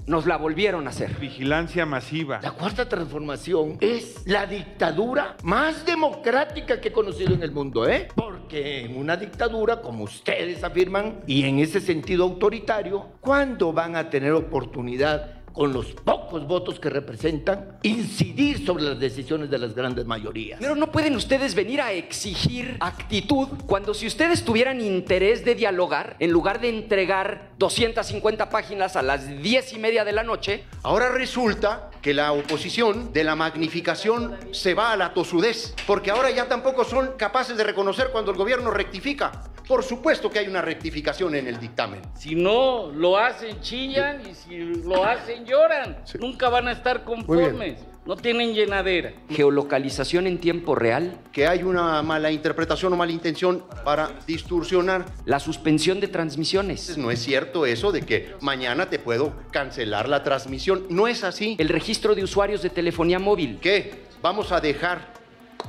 nos la volvieron a hacer. Vigilancia masiva. La Cuarta Transformación es la dictadura más democrática que he conocido en el mundo, ¿eh? Porque en una dictadura, como ustedes afirman, y en ese sentido autoritario, ¿cuándo van a tener oportunidad, con los pocos votos que representan, incidir sobre las decisiones de las grandes mayorías? Pero no pueden ustedes venir a exigir actitud cuando, si ustedes tuvieran interés de dialogar, en lugar de entregar 250 páginas a las 10:30 de la noche... Ahora resulta que la oposición de la magnificación se va a la tosudez, porque ahora ya tampoco son capaces de reconocer cuando el gobierno rectifica. Por supuesto que hay una rectificación en el dictamen. Si no lo hacen, chillan, y si lo hacen, lloran. Sí. Nunca van a estar conformes. No tienen llenadera. Geolocalización en tiempo real. Que hay una mala interpretación o mala intención para distorsionar. La suspensión de transmisiones. No es cierto eso de que mañana te puedo cancelar la transmisión. No es así. El registro de usuarios de telefonía móvil. ¿Qué? ¿Vamos a dejar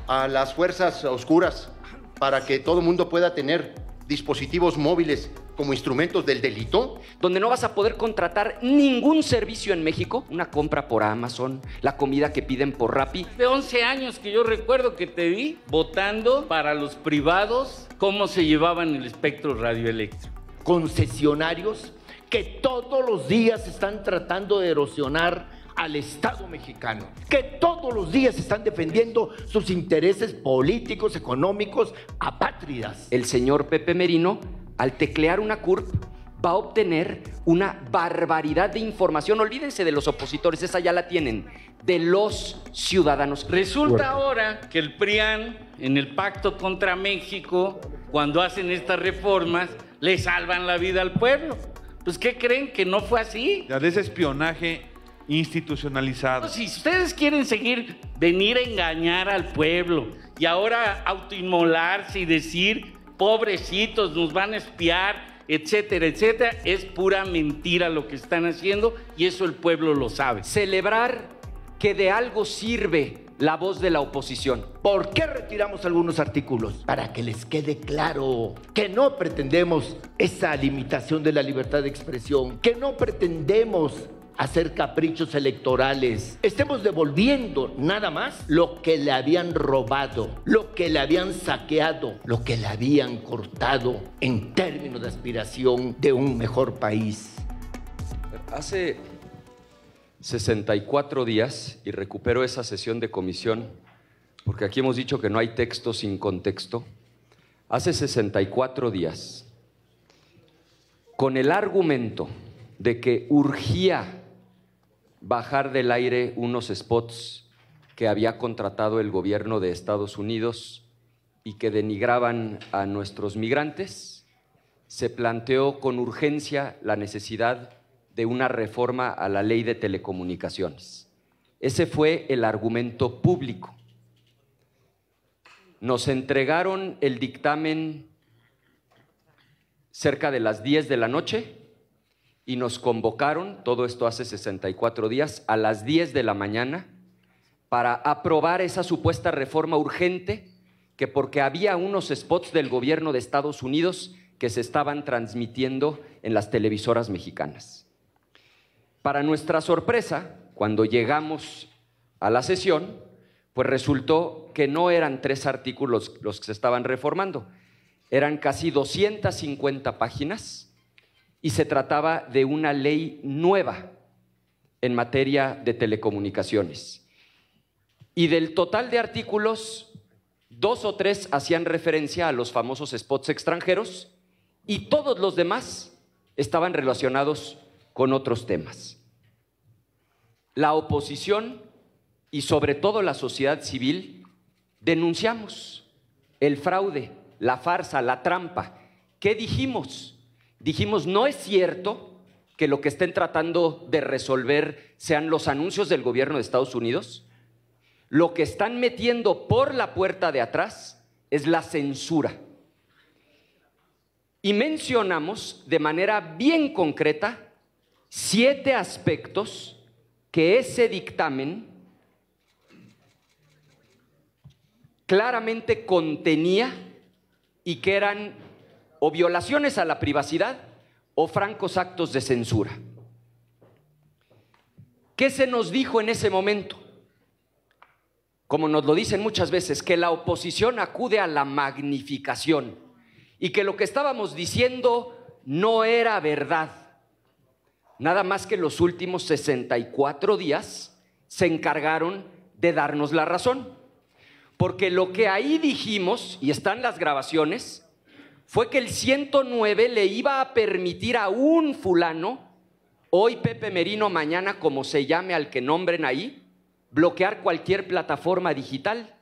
a las fuerzas oscuras para que todo el mundo pueda tener dispositivos móviles como instrumentos del delito? Donde no vas a poder contratar ningún servicio en México. Una compra por Amazon, la comida que piden por Rappi. De 11 años que yo recuerdo que te vi votando para los privados cómo se llevaban el espectro radioeléctrico. Concesionarios que todos los días están tratando de erosionar al Estado mexicano, que todos los días están defendiendo sus intereses políticos, económicos, apátridas. El señor Pepe Merino, al teclear una CURP, va a obtener una barbaridad de información. Olvídense de los opositores, esa ya la tienen, de los ciudadanos. Resulta ahora que el PRIAN, en el pacto contra México, cuando hacen estas reformas, le salvan la vida al pueblo. Pues, ¿qué creen? ¿Que no fue así? Ya de ese espionaje institucionalizado. Si ustedes quieren venir a engañar al pueblo y ahora autoinmolarse y decir, pobrecitos, nos van a espiar, etcétera, etcétera, es pura mentira lo que están haciendo, y eso el pueblo lo sabe. Celebrar que de algo sirve la voz de la oposición. ¿Por qué retiramos algunos artículos? Para que les quede claro que no pretendemos esa limitación de la libertad de expresión, que no pretendemos hacer caprichos electorales. Estemos devolviendo nada más lo que le habían robado, lo que le habían saqueado, lo que le habían cortado en términos de aspiración de un mejor país. Hace 64 días, y recupero esa sesión de comisión, porque aquí hemos dicho que no hay texto sin contexto. Hace 64 días, con el argumento de que urgía bajar del aire unos spots que había contratado el gobierno de Estados Unidos y que denigraban a nuestros migrantes, se planteó con urgencia la necesidad de una reforma a la ley de telecomunicaciones. Ese fue el argumento público. Nos entregaron el dictamen cerca de las 10 de la noche y nos convocaron, todo esto hace 64 días, a las 10 de la mañana para aprobar esa supuesta reforma urgente, que porque había unos spots del gobierno de Estados Unidos que se estaban transmitiendo en las televisoras mexicanas. Para nuestra sorpresa, cuando llegamos a la sesión, pues resultó que no eran 3 artículos los que se estaban reformando, eran casi 250 páginas, y se trataba de una ley nueva en materia de telecomunicaciones. Y del total de artículos, 2 o 3 hacían referencia a los famosos spots extranjeros y todos los demás estaban relacionados con otros temas. La oposición y sobre todo la sociedad civil denunciamos el fraude, la farsa, la trampa. ¿Qué dijimos? Dijimos, no es cierto que lo que estén tratando de resolver sean los anuncios del gobierno de Estados Unidos. Lo que están metiendo por la puerta de atrás es la censura. Y mencionamos de manera bien concreta 7 aspectos que ese dictamen claramente contenía y que eran o violaciones a la privacidad o francos actos de censura. ¿Qué se nos dijo en ese momento? Como nos lo dicen muchas veces, que la oposición acude a la magnificación y que lo que estábamos diciendo no era verdad. Nada más que los últimos 64 días se encargaron de darnos la razón. Porque lo que ahí dijimos, y están las grabaciones, fue que el 109 le iba a permitir a un fulano, hoy Pepe Merino, mañana como se llame al que nombren ahí, bloquear cualquier plataforma digital.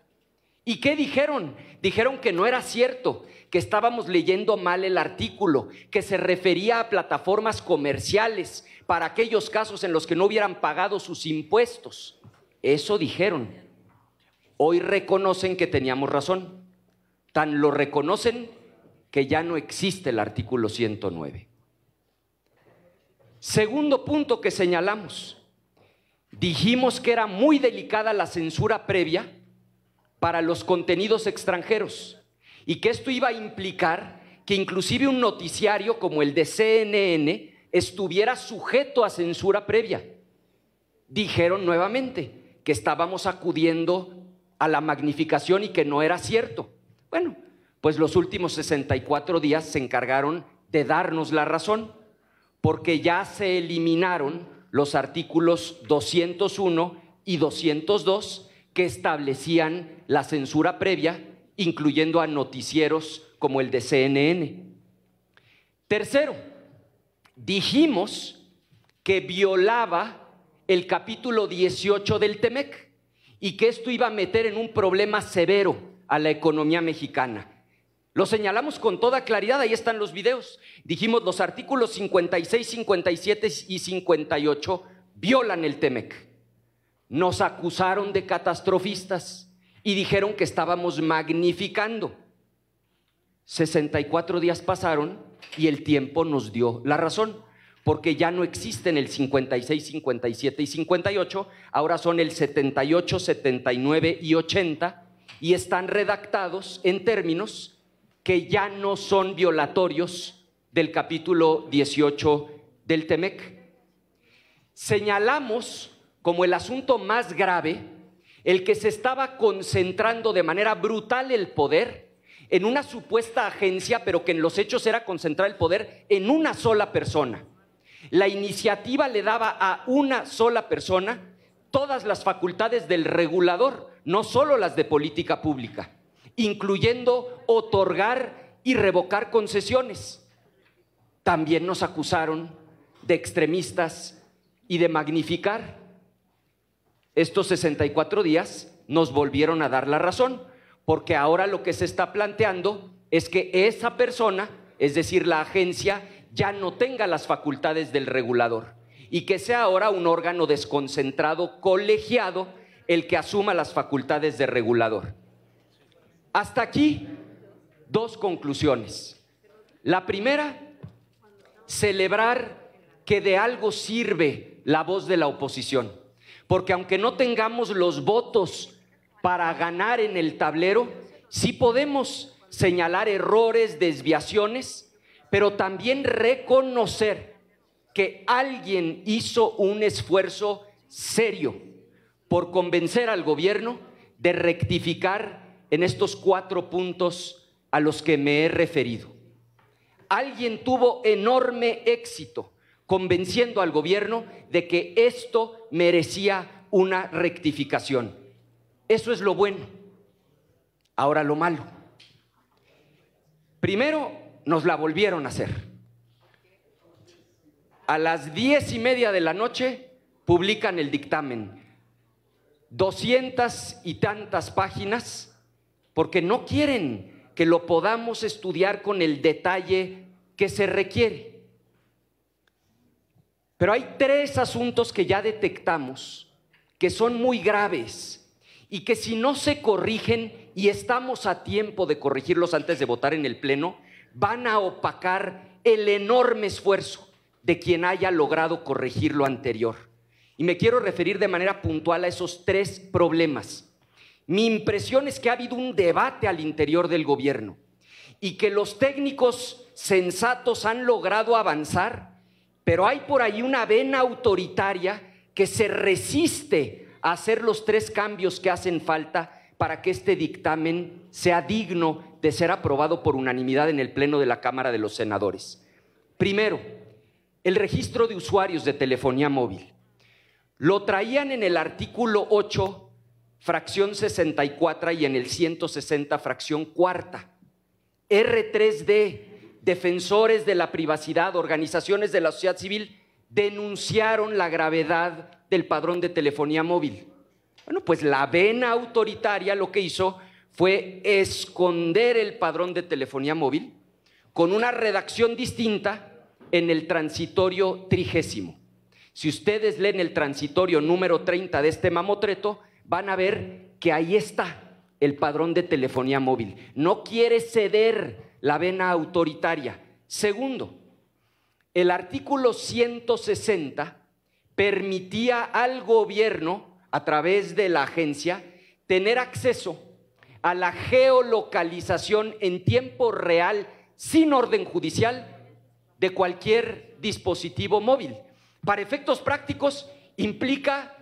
¿Y qué dijeron? Dijeron que no era cierto, que estábamos leyendo mal el artículo, que se refería a plataformas comerciales para aquellos casos en los que no hubieran pagado sus impuestos. Eso dijeron. Hoy reconocen que teníamos razón. Tan lo reconocen que ya no existe el artículo 109. Segundo punto que señalamos. Dijimos que era muy delicada la censura previa para los contenidos extranjeros y que esto iba a implicar que inclusive un noticiario como el de CNN estuviera sujeto a censura previa. Dijeron nuevamente que estábamos acudiendo a la magnificación y que no era cierto. Bueno, pues los últimos 64 días se encargaron de darnos la razón, porque ya se eliminaron los artículos 201 y 202 que establecían la censura previa, incluyendo a noticieros como el de CNN. Tercero, dijimos que violaba el capítulo 18 del TEMEC y que esto iba a meter en un problema severo a la economía mexicana. Lo señalamos con toda claridad, ahí están los videos. Dijimos los artículos 56, 57 y 58 violan el TEMEC. Nos acusaron de catastrofistas y dijeron que estábamos magnificando. 64 días pasaron y el tiempo nos dio la razón, porque ya no existen el 56, 57 y 58, ahora son el 78, 79 y 80 y están redactados en términos que ya no son violatorios del capítulo 18 del TEMEC. Señalamos como el asunto más grave el que se estaba concentrando de manera brutal el poder en una supuesta agencia, pero que en los hechos era concentrar el poder en una sola persona. La iniciativa le daba a una sola persona todas las facultades del regulador, no solo las de política pública, incluyendo otorgar y revocar concesiones. También nos acusaron de extremistas y de magnificar. Estos 64 días nos volvieron a dar la razón, porque ahora lo que se está planteando es que esa persona, es decir, la agencia, ya no tenga las facultades del regulador y que sea ahora un órgano desconcentrado, colegiado, el que asuma las facultades de regulador. Hasta aquí, dos conclusiones. La primera, celebrar que de algo sirve la voz de la oposición, porque aunque no tengamos los votos para ganar en el tablero, sí podemos señalar errores, desviaciones, pero también reconocer que alguien hizo un esfuerzo serio por convencer al gobierno de rectificar en estos 4 puntos a los que me he referido. Alguien tuvo enorme éxito convenciendo al gobierno de que esto merecía una rectificación. Eso es lo bueno. Ahora lo malo. Primero, nos la volvieron a hacer. A las 10:30 de la noche publican el dictamen. 200 y tantas páginas, porque no quieren que lo podamos estudiar con el detalle que se requiere. Pero hay 3 asuntos que ya detectamos que son muy graves y que si no se corrigen, y estamos a tiempo de corregirlos antes de votar en el Pleno, van a opacar el enorme esfuerzo de quien haya logrado corregir lo anterior. Y me quiero referir de manera puntual a esos 3 problemas. Mi impresión es que ha habido un debate al interior del gobierno y que los técnicos sensatos han logrado avanzar, pero hay por ahí una vena autoritaria que se resiste a hacer los 3 cambios que hacen falta para que este dictamen sea digno de ser aprobado por unanimidad en el Pleno de la Cámara de los Senadores. Primero, el registro de usuarios de telefonía móvil. Lo traían en el artículo 8, fracción 64 y en el 160, fracción cuarta. R3D, defensores de la privacidad, organizaciones de la sociedad civil, denunciaron la gravedad del padrón de telefonía móvil. Bueno, pues la vena autoritaria lo que hizo fue esconder el padrón de telefonía móvil con una redacción distinta en el transitorio 30. Si ustedes leen el transitorio número 30 de este mamotreto, van a ver que ahí está el padrón de telefonía móvil. No quiere ceder la vena autoritaria. Segundo, el artículo 160 permitía al gobierno, a través de la agencia, tener acceso a la geolocalización en tiempo real, sin orden judicial, de cualquier dispositivo móvil. Para efectos prácticos, implica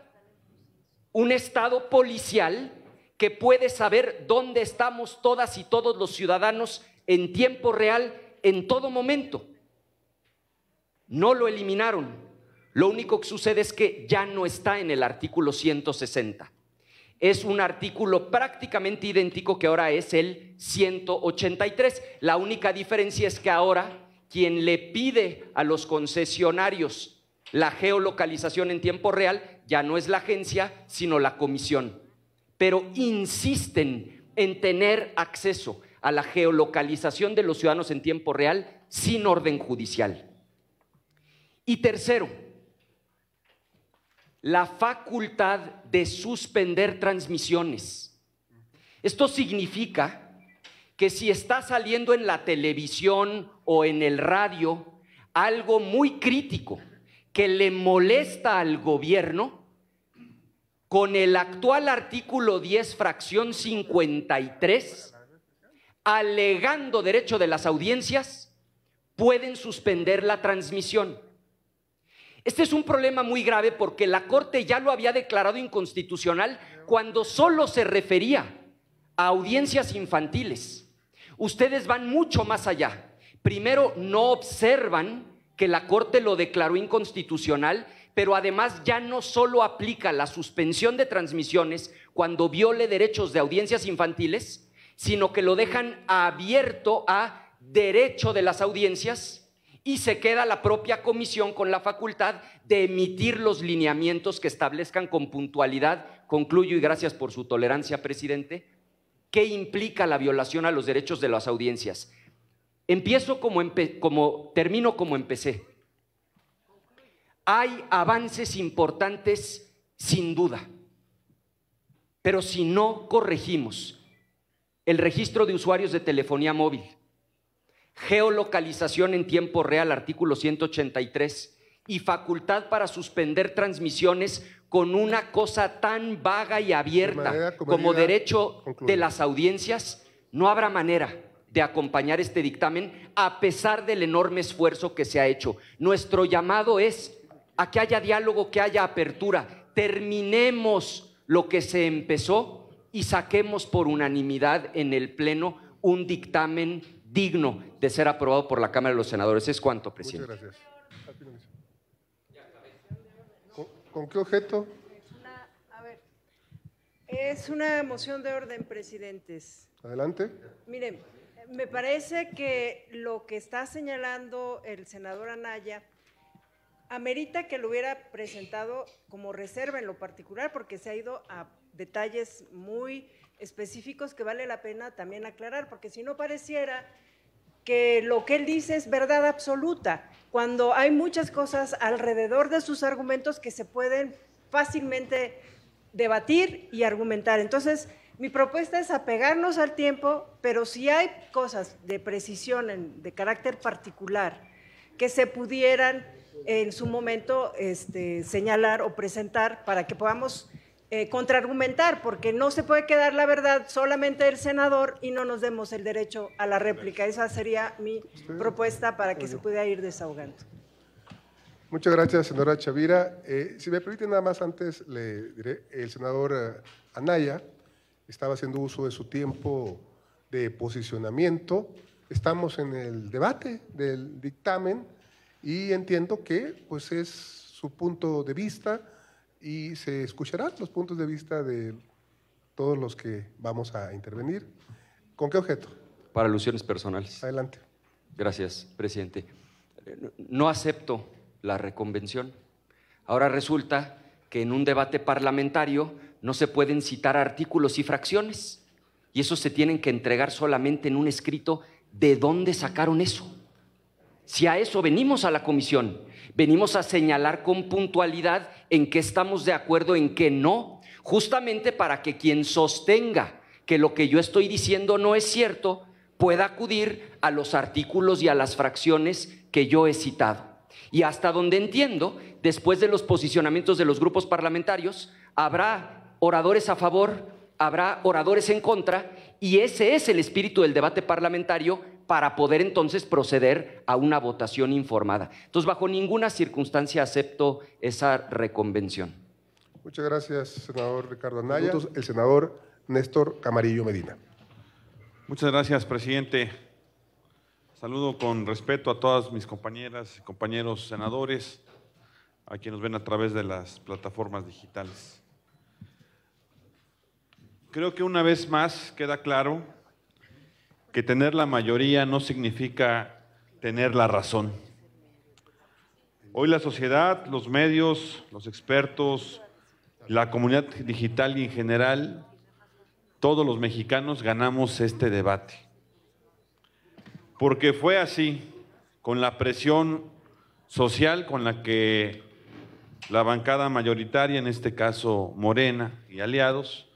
un estado policial que puede saber dónde estamos todas y todos los ciudadanos en tiempo real, en todo momento. No lo eliminaron. Lo único que sucede es que ya no está en el artículo 160. Es un artículo prácticamente idéntico que ahora es el 183. La única diferencia es que ahora quien le pide a los concesionarios la geolocalización en tiempo real ya no es la agencia, sino la comisión. Pero insisten en tener acceso a la geolocalización de los ciudadanos en tiempo real sin orden judicial. Y tercero, la facultad de suspender transmisiones. Esto significa que si está saliendo en la televisión o en el radio algo muy crítico que le molesta al gobierno, con el actual artículo 10, fracción 53, alegando derecho de las audiencias, pueden suspender la transmisión. Este es un problema muy grave porque la Corte ya lo había declarado inconstitucional cuando solo se refería a audiencias infantiles. Ustedes van mucho más allá. Primero, no observan que la Corte lo declaró inconstitucional, pero además ya no solo aplica la suspensión de transmisiones cuando viole derechos de audiencias infantiles, sino que lo dejan abierto a derecho de las audiencias y se queda la propia comisión con la facultad de emitir los lineamientos que establezcan con puntualidad, concluyo y gracias por su tolerancia, presidente, qué implica la violación a los derechos de las audiencias. Termino como empecé. Hay avances importantes sin duda, pero si no corregimos el registro de usuarios de telefonía móvil, geolocalización en tiempo real, artículo 183, y facultad para suspender transmisiones con una cosa tan vaga y abierta como derecho de las audiencias, no habrá manera de acompañar este dictamen a pesar del enorme esfuerzo que se ha hecho. Nuestro llamado es a que haya diálogo, que haya apertura, terminemos lo que se empezó y saquemos por unanimidad en el Pleno un dictamen digno de ser aprobado por la Cámara de los Senadores. Es cuanto, presidente. Muchas gracias. ¿Con qué objeto? Es una moción de orden, presidentes. Adelante. Miren, me parece que lo que está señalando el senador Anaya amerita que lo hubiera presentado como reserva en lo particular, porque se ha ido a detalles muy específicos que vale la pena también aclarar, porque si no pareciera que lo que él dice es verdad absoluta, cuando hay muchas cosas alrededor de sus argumentos que se pueden fácilmente debatir y argumentar. Entonces, mi propuesta es apegarnos al tiempo, pero si hay cosas de precisión de carácter particular que se pudieran en su momento señalar o presentar para que podamos contraargumentar, porque no se puede quedar la verdad solamente del senador y no nos demos el derecho a la réplica. Esa sería mi propuesta para que se pueda ir desahogando. Muchas gracias, senadora Chavira. Si me permite nada más antes, le diré, el senador Anaya estaba haciendo uso de su tiempo de posicionamiento. Estamos en el debate del dictamen y entiendo que pues es su punto de vista y se escucharán los puntos de vista de todos los que vamos a intervenir. ¿Con qué objeto? Para alusiones personales. Adelante. Gracias, presidente. No acepto la reconvención. Ahora resulta que en un debate parlamentario no se pueden citar artículos y fracciones, y esos se tienen que entregar solamente en un escrito. ¿De dónde sacaron eso? Si a eso venimos a la comisión, venimos a señalar con puntualidad en qué estamos de acuerdo, en qué no, justamente para que quien sostenga que lo que yo estoy diciendo no es cierto, pueda acudir a los artículos y a las fracciones que yo he citado. Y hasta donde entiendo, después de los posicionamientos de los grupos parlamentarios, habrá oradores a favor, habrá oradores en contra, y ese es el espíritu del debate parlamentario para poder entonces proceder a una votación informada. Entonces, bajo ninguna circunstancia acepto esa reconvención. Muchas gracias, senador Ricardo Anaya. El senador Néstor Camarillo Medina. Muchas gracias, presidente. Saludo con respeto a todas mis compañeras y compañeros senadores, a quienes nos ven a través de las plataformas digitales. Creo que una vez más queda claro que tener la mayoría no significa tener la razón. Hoy la sociedad, los medios, los expertos, la comunidad digital y en general, todos los mexicanos ganamos este debate. Porque fue así, con la presión social con la que la bancada mayoritaria, en este caso Morena y aliados,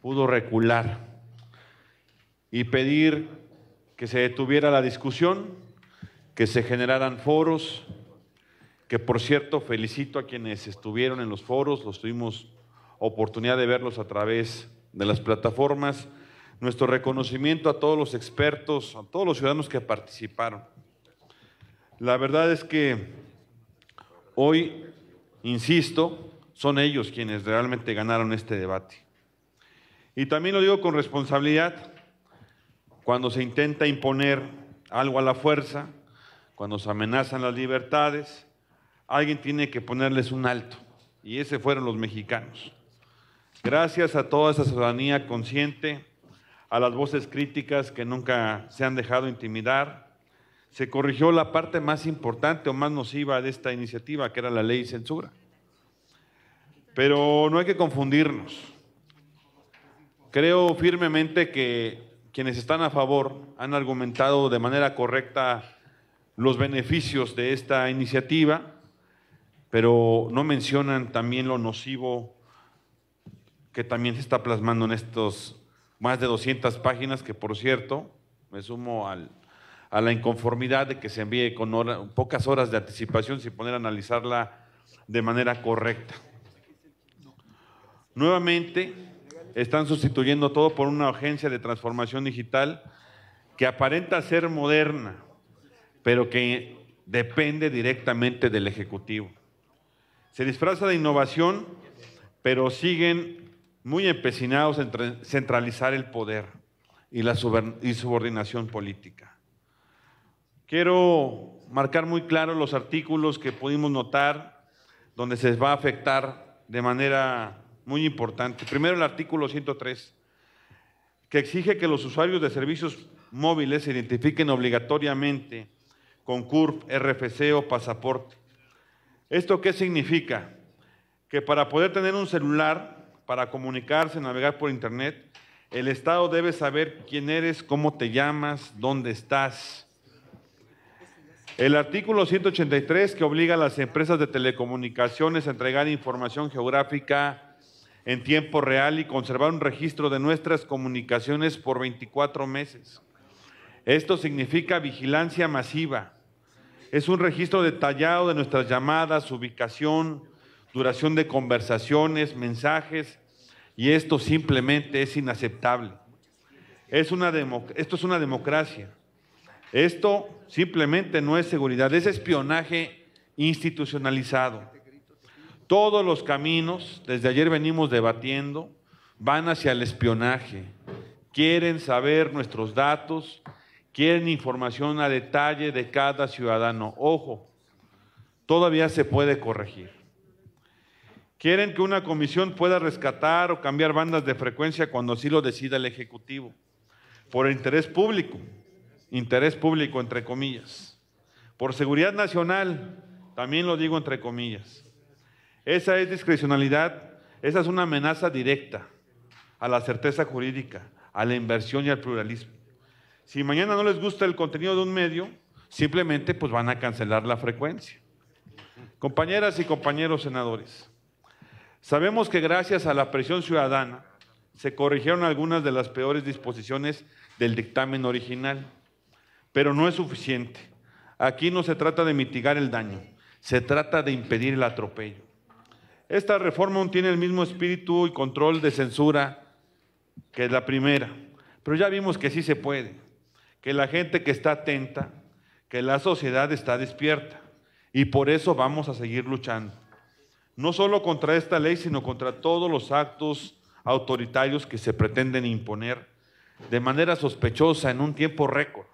pudo recular y pedir que se detuviera la discusión, que se generaran foros, que por cierto felicito a quienes estuvieron en los foros, los tuvimos oportunidad de verlos a través de las plataformas, nuestro reconocimiento a todos los expertos, a todos los ciudadanos que participaron. La verdad es que hoy, insisto, son ellos quienes realmente ganaron este debate. Y también lo digo con responsabilidad, cuando se intenta imponer algo a la fuerza, cuando se amenazan las libertades, alguien tiene que ponerles un alto, y ese fueron los mexicanos. Gracias a toda esa ciudadanía consciente, a las voces críticas que nunca se han dejado intimidar, se corrigió la parte más importante o más nociva de esta iniciativa, que era la ley de censura. Pero no hay que confundirnos. Creo firmemente que quienes están a favor han argumentado de manera correcta los beneficios de esta iniciativa, pero no mencionan también lo nocivo que también se está plasmando en estos más de 200 páginas, que por cierto, me sumo a la inconformidad de que se envíe con pocas horas de anticipación sin poner a analizarla de manera correcta. Nuevamente, están sustituyendo todo por una agencia de transformación digital que aparenta ser moderna, pero que depende directamente del Ejecutivo. Se disfraza de innovación, pero siguen muy empecinados en centralizar el poder y la subordinación política. Quiero marcar muy claro los artículos que pudimos notar donde se va a afectar de manera muy importante. Primero, el artículo 103, que exige que los usuarios de servicios móviles se identifiquen obligatoriamente con CURP, RFC o pasaporte. ¿Esto qué significa? Que para poder tener un celular, para comunicarse, navegar por internet, el Estado debe saber quién eres, cómo te llamas, dónde estás. El artículo 183, que obliga a las empresas de telecomunicaciones a entregar información geográfica en tiempo real y conservar un registro de nuestras comunicaciones por 24 meses. Esto significa vigilancia masiva. Es un registro detallado de nuestras llamadas, ubicación, duración de conversaciones, mensajes, y esto simplemente es inaceptable. Esto es una democracia. Esto simplemente no es seguridad, es espionaje institucionalizado. Todos los caminos, desde ayer venimos debatiendo, van hacia el espionaje. Quieren saber nuestros datos, quieren información a detalle de cada ciudadano. Ojo, todavía se puede corregir. Quieren que una comisión pueda rescatar o cambiar bandas de frecuencia cuando así lo decida el Ejecutivo, por interés público entre comillas, por seguridad nacional, también lo digo entre comillas. Esa es discrecionalidad, esa es una amenaza directa a la certeza jurídica, a la inversión y al pluralismo. Si mañana no les gusta el contenido de un medio, simplemente pues van a cancelar la frecuencia. Compañeras y compañeros senadores, sabemos que gracias a la presión ciudadana se corrigieron algunas de las peores disposiciones del dictamen original, pero no es suficiente. Aquí no se trata de mitigar el daño, se trata de impedir el atropello. Esta reforma aún tiene el mismo espíritu y control de censura que la primera, pero ya vimos que sí se puede, que la gente que está atenta, que la sociedad está despierta, y por eso vamos a seguir luchando. No solo contra esta ley, sino contra todos los actos autoritarios que se pretenden imponer de manera sospechosa en un tiempo récord.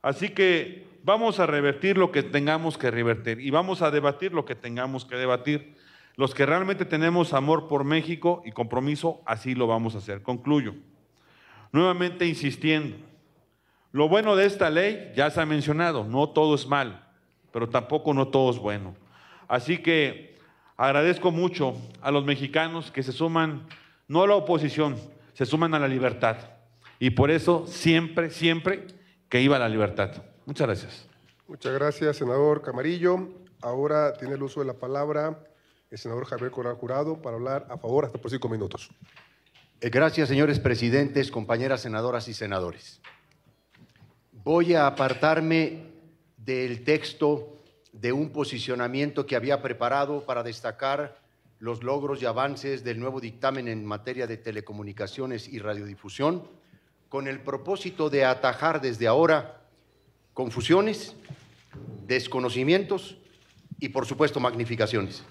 Así que vamos a revertir lo que tengamos que revertir y vamos a debatir lo que tengamos que debatir. Los que realmente tenemos amor por México y compromiso, así lo vamos a hacer. Concluyo, nuevamente insistiendo, lo bueno de esta ley ya se ha mencionado, no todo es malo, pero tampoco no todo es bueno. Así que agradezco mucho a los mexicanos que se suman, no a la oposición, se suman a la libertad. Y por eso siempre, siempre que iba a la libertad. Muchas gracias. Muchas gracias, senador Camarillo. Ahora tiene el uso de la palabra el senador Javier Corral Jurado para hablar a favor hasta por 5 minutos. Gracias, señores presidentes, compañeras senadoras y senadores. Voy a apartarme del texto de un posicionamiento que había preparado para destacar los logros y avances del nuevo dictamen en materia de telecomunicaciones y radiodifusión, con el propósito de atajar desde ahora confusiones, desconocimientos y, por supuesto, magnificaciones.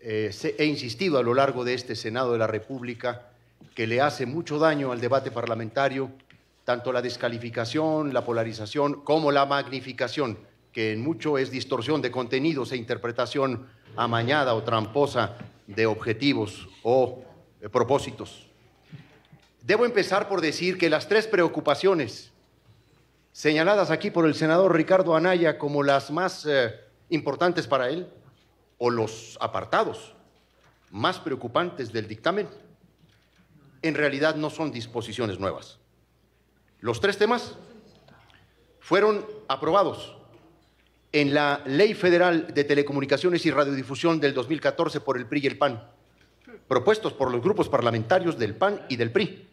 He insistido a lo largo de este Senado de la República que le hace mucho daño al debate parlamentario tanto la descalificación, la polarización, como la magnificación, que en mucho es distorsión de contenidos e interpretación amañada o tramposa de objetivos o propósitos. Debo empezar por decir que las tres preocupaciones señaladas aquí por el senador Ricardo Anaya como las más importantes para él, o los apartados más preocupantes del dictamen, en realidad no son disposiciones nuevas. Los tres temas fueron aprobados en la Ley Federal de Telecomunicaciones y Radiodifusión del 2014 por el PRI y el PAN, propuestos por los grupos parlamentarios del PAN y del PRI.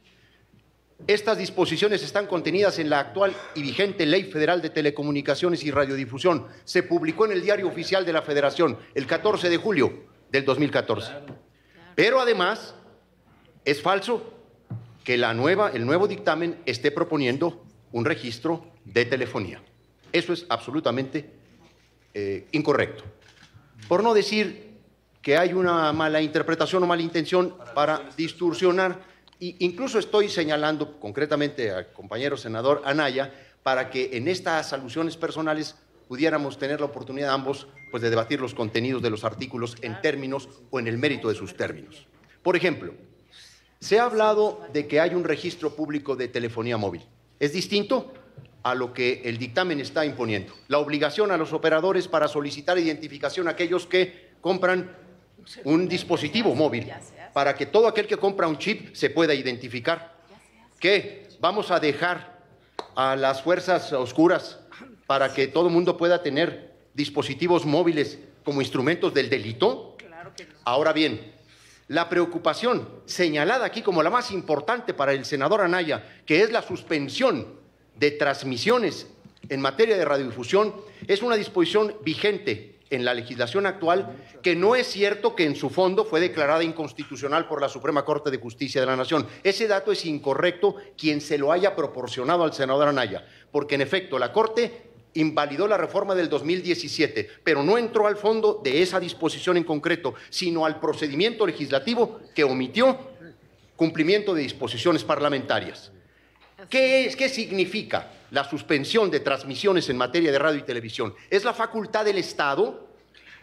Estas disposiciones están contenidas en la actual y vigente Ley Federal de Telecomunicaciones y Radiodifusión. Se publicó en el Diario Oficial de la Federación el 14 de julio del 2014. Pero además, es falso que el nuevo dictamen esté proponiendo un registro de telefonía. Eso es absolutamente incorrecto. Por no decir que hay una mala interpretación o mala intención para distorsionar. Incluso estoy señalando concretamente al compañero senador Anaya para que en estas alusiones personales pudiéramos tener la oportunidad ambos pues, de debatir los contenidos de los artículos en términos o en el mérito de sus términos. Por ejemplo, se ha hablado de que hay un registro público de telefonía móvil. Es distinto a lo que el dictamen está imponiendo. La obligación a los operadores para solicitar identificación a aquellos que compran un dispositivo móvil, para que todo aquel que compra un chip se pueda identificar. ¿Qué? ¿Vamos a dejar a las fuerzas oscuras para que todo el mundo pueda tener dispositivos móviles como instrumentos del delito? Claro que no. Ahora bien, la preocupación señalada aquí como la más importante para el senador Anaya, que es la suspensión de transmisiones en materia de radiodifusión, es una disposición vigente en la legislación actual, que no es cierto que en su fondo fue declarada inconstitucional por la Suprema Corte de Justicia de la Nación. Ese dato es incorrecto quien se lo haya proporcionado al senador Anaya, porque en efecto la Corte invalidó la reforma del 2017, pero no entró al fondo de esa disposición en concreto, sino al procedimiento legislativo que omitió cumplimiento de disposiciones parlamentarias. ¿Qué significa la suspensión de transmisiones en materia de radio y televisión? Es la facultad del Estado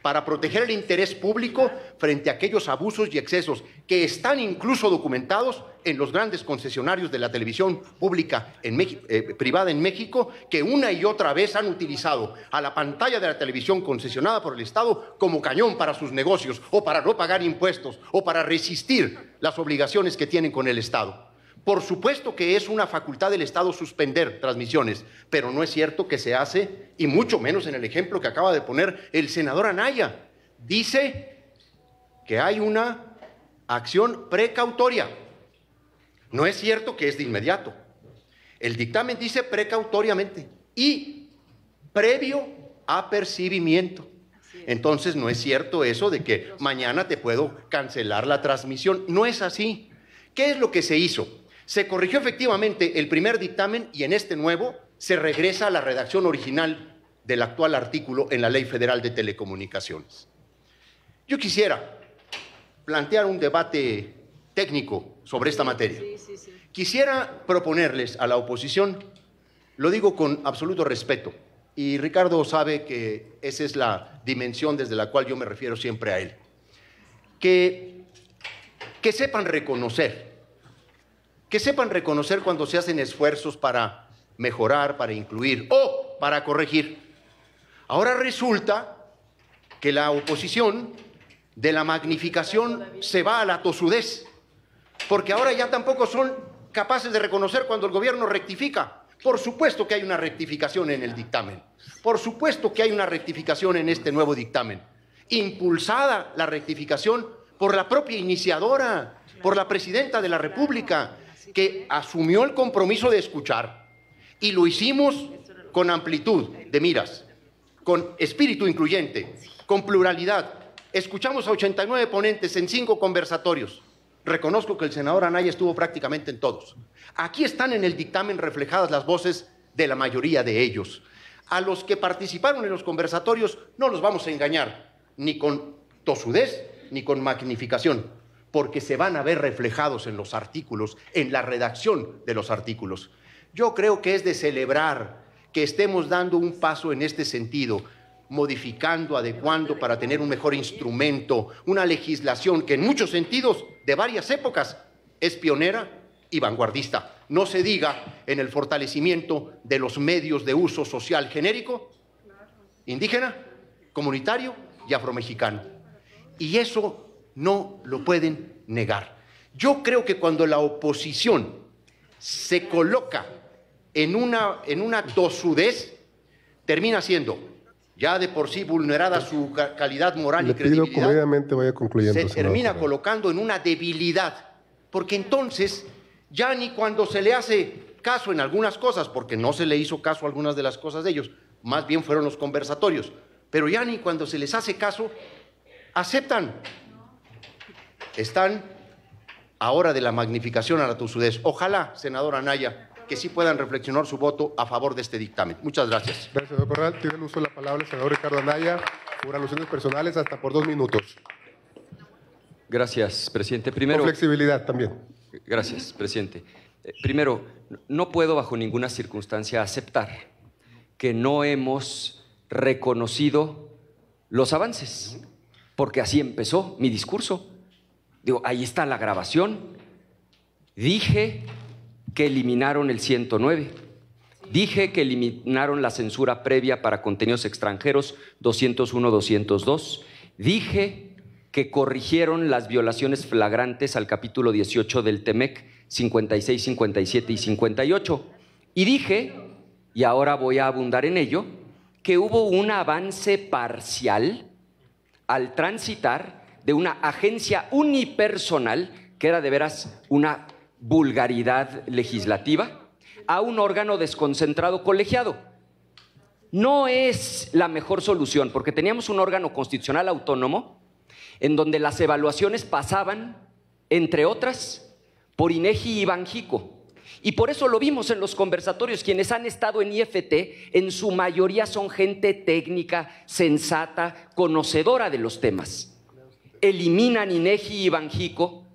para proteger el interés público frente a aquellos abusos y excesos que están incluso documentados en los grandes concesionarios de la televisión pública privada en México, que una y otra vez han utilizado a la pantalla de la televisión concesionada por el Estado como cañón para sus negocios, o para no pagar impuestos, o para resistir las obligaciones que tienen con el Estado. Por supuesto que es una facultad del Estado suspender transmisiones, pero no es cierto que se hace, y mucho menos en el ejemplo que acaba de poner el senador Anaya. Dice que hay una acción precautoria. No es cierto que es de inmediato. El dictamen dice precautoriamente y previo apercibimiento. Entonces no es cierto eso de que mañana te puedo cancelar la transmisión. No es así. ¿Qué es lo que se hizo? Se corrigió efectivamente el primer dictamen y en este nuevo se regresa a la redacción original del actual artículo en la Ley Federal de Telecomunicaciones. Yo quisiera plantear un debate técnico sobre esta materia. Quisiera proponerles a la oposición, lo digo con absoluto respeto, y Ricardo sabe que esa es la dimensión desde la cual yo me refiero siempre a él, que sepan reconocer cuando se hacen esfuerzos para mejorar, para incluir o para corregir. Ahora resulta que la oposición de la magnificación se va a la tosudez, porque ahora ya tampoco son capaces de reconocer cuando el gobierno rectifica. Por supuesto que hay una rectificación en el dictamen, por supuesto que hay una rectificación en este nuevo dictamen, impulsada la rectificación por la propia iniciadora, por la presidenta de la República, que asumió el compromiso de escuchar, y lo hicimos con amplitud de miras, con espíritu incluyente, con pluralidad. Escuchamos a 89 ponentes en 5 conversatorios. Reconozco que el senador Anaya estuvo prácticamente en todos. Aquí están en el dictamen reflejadas las voces de la mayoría de ellos. A los que participaron en los conversatorios no los vamos a engañar, ni con tosudez ni con magnificación, porque se van a ver reflejados en los artículos, en la redacción de los artículos. Yo creo que es de celebrar que estemos dando un paso en este sentido, modificando, adecuando para tener un mejor instrumento, una legislación que en muchos sentidos, de varias épocas, es pionera y vanguardista. No se diga en el fortalecimiento de los medios de uso social genérico, indígena, comunitario y afromexicano. Y eso no lo pueden negar. Yo creo que cuando la oposición se coloca en una tosudez, termina siendo ya de por sí vulnerada su calidad moral y credibilidad. Le pido comedidamente vaya concluyendo. Se termina colocando en una debilidad, porque entonces ya ni cuando se le hace caso en algunas cosas, porque no se le hizo caso a algunas de las cosas de ellos, más bien fueron los conversatorios, pero ya ni cuando se les hace caso, aceptan. Están ahora de la magnificación a la tosudez. Ojalá, senador Anaya, que sí puedan reflexionar su voto a favor de este dictamen. Muchas gracias. Gracias, senador Corral. Tiene el uso de la palabra el senador Ricardo Anaya por alusiones personales hasta por 2 minutos. Gracias, presidente. Primero, con flexibilidad también. Gracias, presidente. Primero, no puedo bajo ninguna circunstancia aceptar que no hemos reconocido los avances, porque así empezó mi discurso. Digo, ahí está la grabación. Dije que eliminaron el 109. Dije que eliminaron la censura previa para contenidos extranjeros 201, 202. Dije que corrigieron las violaciones flagrantes al capítulo 18 del TEMEC 56, 57 y 58. Y dije, y ahora voy a abundar en ello, que hubo un avance parcial al transitar de una agencia unipersonal, que era de veras una vulgaridad legislativa, a un órgano desconcentrado colegiado. No es la mejor solución, porque teníamos un órgano constitucional autónomo en donde las evaluaciones pasaban, entre otras, por INEGI y Banjico. Y por eso lo vimos en los conversatorios. Quienes han estado en IFT, en su mayoría son gente técnica, sensata, conocedora de los temas. Eliminan INEGI y Banjico,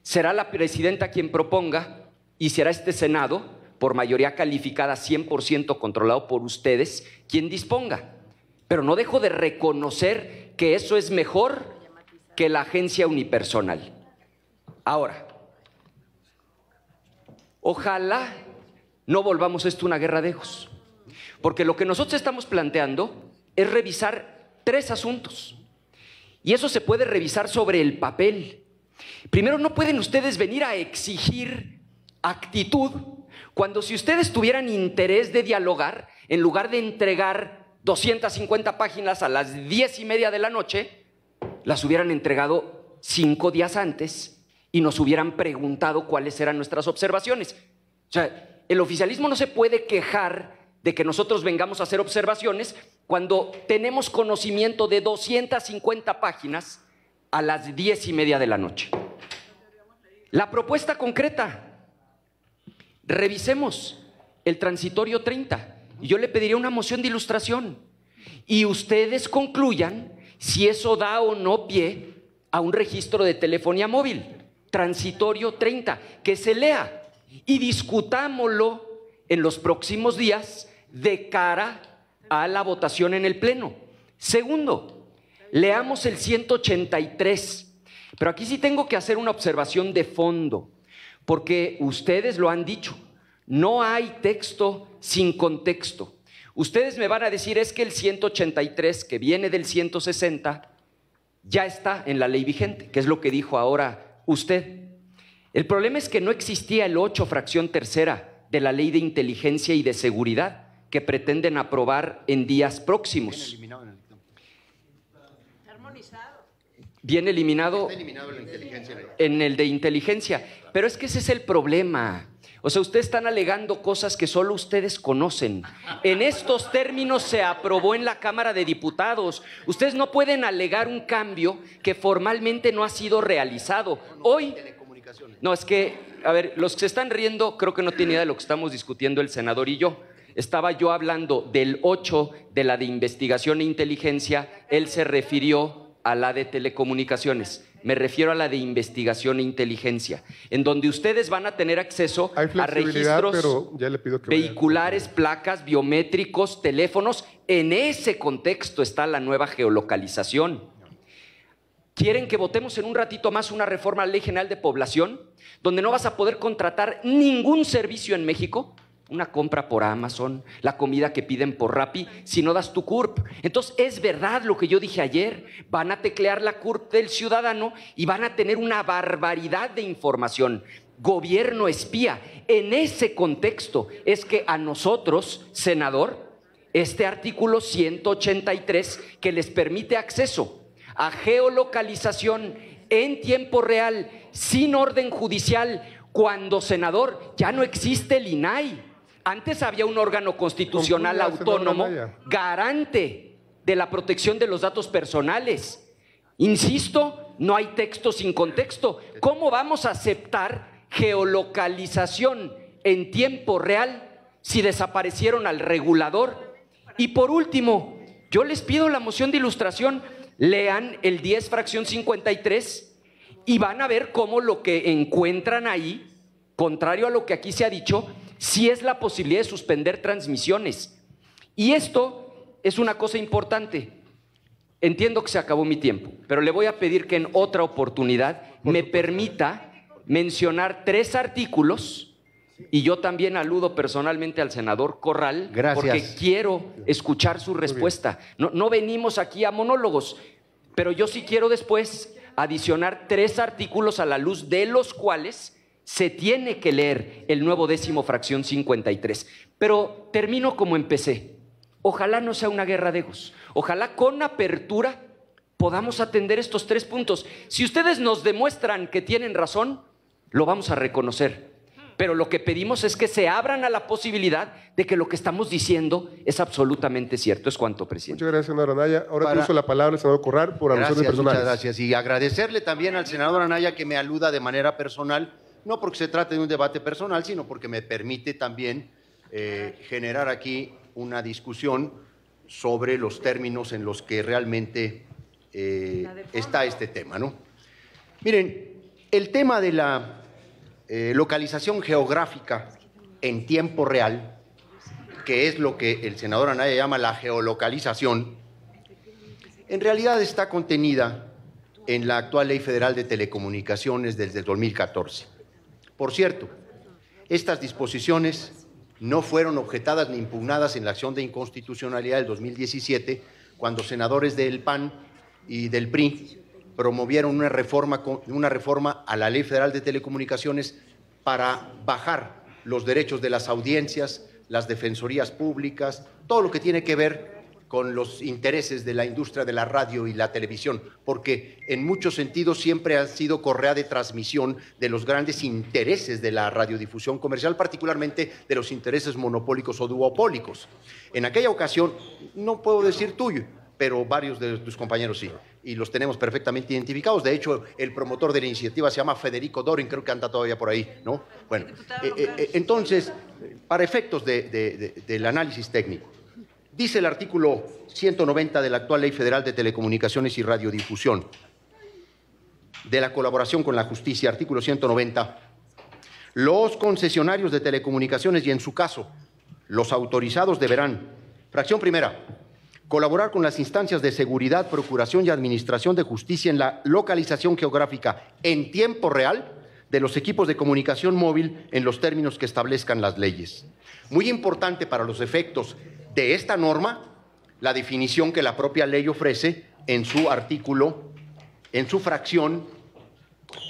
será la presidenta quien proponga y será este Senado, por mayoría calificada, 100% controlado por ustedes, quien disponga. Pero no dejo de reconocer que eso es mejor que la agencia unipersonal. Ahora, ojalá no volvamos esto una guerra de egos, porque lo que nosotros estamos planteando es revisar 3 asuntos, y eso se puede revisar sobre el papel. Primero, no pueden ustedes venir a exigir actitud cuando, si ustedes tuvieran interés de dialogar, en lugar de entregar 250 páginas a las 10:30 de la noche, las hubieran entregado 5 días antes y nos hubieran preguntado cuáles eran nuestras observaciones. O sea, el oficialismo no se puede quejar de que nosotros vengamos a hacer observaciones cuando tenemos conocimiento de 250 páginas a las 10:30 de la noche. La propuesta concreta: revisemos el transitorio 30 y yo le pediría una moción de ilustración y ustedes concluyan si eso da o no pie a un registro de telefonía móvil. Transitorio 30, que se lea y discutámoslo en los próximos días de cara a la votación en el Pleno. Segundo, leamos el 183, pero aquí sí tengo que hacer una observación de fondo, porque ustedes lo han dicho, no hay texto sin contexto. Ustedes me van a decir, es que el 183, que viene del 160, ya está en la ley vigente, que es lo que dijo ahora usted. El problema es que no existía el 8, fracción tercera de la Ley de Inteligencia y de Seguridad que pretenden aprobar en días próximos. Viene eliminado en el de inteligencia. Pero es que ese es el problema. O sea, ustedes están alegando cosas que solo ustedes conocen. En estos términos se aprobó en la Cámara de Diputados. Ustedes no pueden alegar un cambio que formalmente no ha sido realizado. Hoy, no, es que, a ver, los que se están riendo creo que no tienen idea de lo que estamos discutiendo el senador y yo. Estaba yo hablando del 8 de la de investigación e inteligencia, él se refirió a la de telecomunicaciones. Me refiero a la de investigación e inteligencia, en donde ustedes van a tener acceso a registros pero ya le pido que vehiculares, placas, biométricos, teléfonos. En ese contexto está la nueva geolocalización. ¿Quieren que votemos en un ratito más una reforma a la Ley General de Población, donde no vas a poder contratar ningún servicio en México? Una compra por Amazon, la comida que piden por Rappi, si no das tu CURP. Entonces, es verdad lo que yo dije ayer, van a teclear la CURP del ciudadano y van a tener una barbaridad de información. Gobierno espía. En ese contexto es que a nosotros, senador, este artículo 183 que les permite acceso a geolocalización en tiempo real, sin orden judicial, cuando, senador, ya no existe el INAI. Antes había un órgano constitucional autónomo garante de la protección de los datos personales. Insisto, no hay texto sin contexto. ¿Cómo vamos a aceptar geolocalización en tiempo real si desaparecieron al regulador? Y por último, yo les pido la moción de ilustración, lean el 10, fracción 53 y van a ver cómo lo que encuentran ahí, contrario a lo que aquí se ha dicho, sí es la posibilidad de suspender transmisiones. Y esto es una cosa importante. Entiendo que se acabó mi tiempo, pero le voy a pedir que en otra oportunidad me permita mencionar 3 artículos, y yo también aludo personalmente al senador Corral, porque quiero escuchar su respuesta. No venimos aquí a monólogos, pero yo sí quiero después adicionar 3 artículos a la luz de los cuales se tiene que leer el nuevo 10º, fracción 53. Pero termino como empecé. Ojalá no sea una guerra de egos. Ojalá con apertura podamos atender estos 3 puntos. Si ustedes nos demuestran que tienen razón, lo vamos a reconocer. Pero lo que pedimos es que se abran a la posibilidad de que lo que estamos diciendo es absolutamente cierto. Es cuanto, presidente. Muchas gracias, senador Anaya. Ahora te uso la palabra el senador Corral por alusiones personales. Muchas gracias. Y agradecerle también al senador Anaya que me aluda de manera personal, no porque se trate de un debate personal, sino porque me permite también generar aquí una discusión sobre los términos en los que realmente está este tema, ¿no? Miren, el tema de la localización geográfica en tiempo real, que es lo que el senador Anaya llama la geolocalización, en realidad está contenida en la actual Ley Federal de Telecomunicaciones desde el 2014. Por cierto, estas disposiciones no fueron objetadas ni impugnadas en la acción de inconstitucionalidad del 2017, cuando senadores del PAN y del PRI promovieron una reforma a la Ley Federal de Telecomunicaciones para bajar los derechos de las audiencias, las defensorías públicas, todo lo que tiene que ver con los intereses de la industria de la radio y la televisión, porque en muchos sentidos siempre han sido correa de transmisión de los grandes intereses de la radiodifusión comercial, particularmente de los intereses monopólicos o duopólicos. En aquella ocasión, no puedo decir tuyo, pero varios de tus compañeros sí, y los tenemos perfectamente identificados. De hecho, el promotor de la iniciativa se llama Federico Dorin, creo que anda todavía por ahí, ¿no? Bueno, entonces, para efectos del análisis técnico, dice el artículo 190 de la actual Ley Federal de Telecomunicaciones y Radiodifusión, de la colaboración con la justicia, artículo 190, los concesionarios de telecomunicaciones y, en su caso, los autorizados deberán, fracción primera, colaborar con las instancias de seguridad, procuración y administración de justicia en la localización geográfica en tiempo real de los equipos de comunicación móvil en los términos que establezcan las leyes. Muy importante para los efectos de esta norma, la definición que la propia ley ofrece en su artículo, en su fracción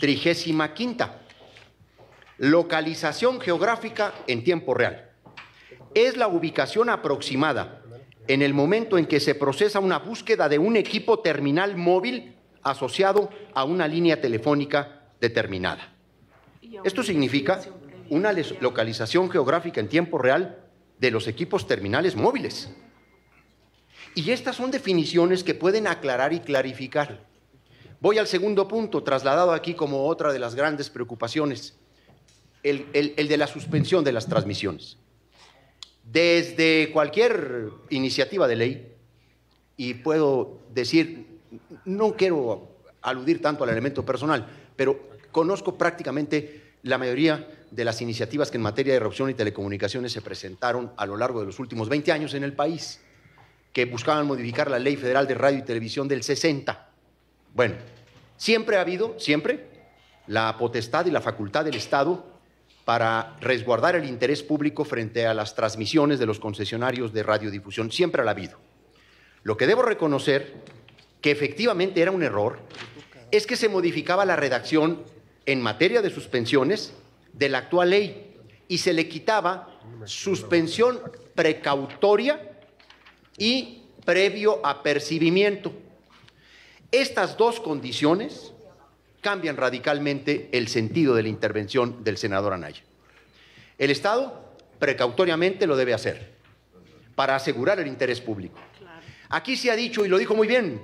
35ª. Localización geográfica en tiempo real. Es la ubicación aproximada en el momento en que se procesa una búsqueda de un equipo terminal móvil asociado a una línea telefónica determinada. Esto significa una localización geográfica en tiempo real de los equipos terminales móviles. Y estas son definiciones que pueden aclarar y clarificar. Voy al segundo punto, trasladado aquí como otra de las grandes preocupaciones, el de la suspensión de las transmisiones. Desde cualquier iniciativa de ley, y puedo decir, no quiero aludir tanto al elemento personal, pero conozco prácticamente la mayoría de las iniciativas que en materia de recepción y telecomunicaciones se presentaron a lo largo de los últimos 20 años en el país, que buscaban modificar la Ley Federal de Radio y Televisión del 60. Bueno, siempre ha habido, la potestad y la facultad del Estado para resguardar el interés público frente a las transmisiones de los concesionarios de radiodifusión. Siempre la ha habido. Lo que debo reconocer, que efectivamente era un error, es que se modificaba la redacción en materia de suspensiones de la actual ley y se le quitaba suspensión precautoria y previo apercibimiento. Estas dos condiciones cambian radicalmente el sentido de la intervención del senador Anaya. El Estado precautoriamente lo debe hacer para asegurar el interés público. Aquí se ha dicho, y lo dijo muy bien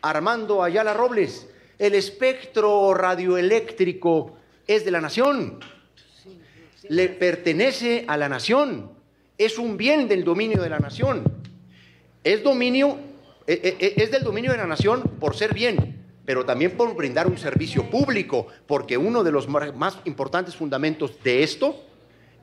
Armando Ayala Robles, el espectro radioeléctrico es de la nación, le pertenece a la nación, es un bien del dominio de la nación, es del dominio de la nación por ser bien, pero también por brindar un servicio público, porque uno de los más importantes fundamentos de esto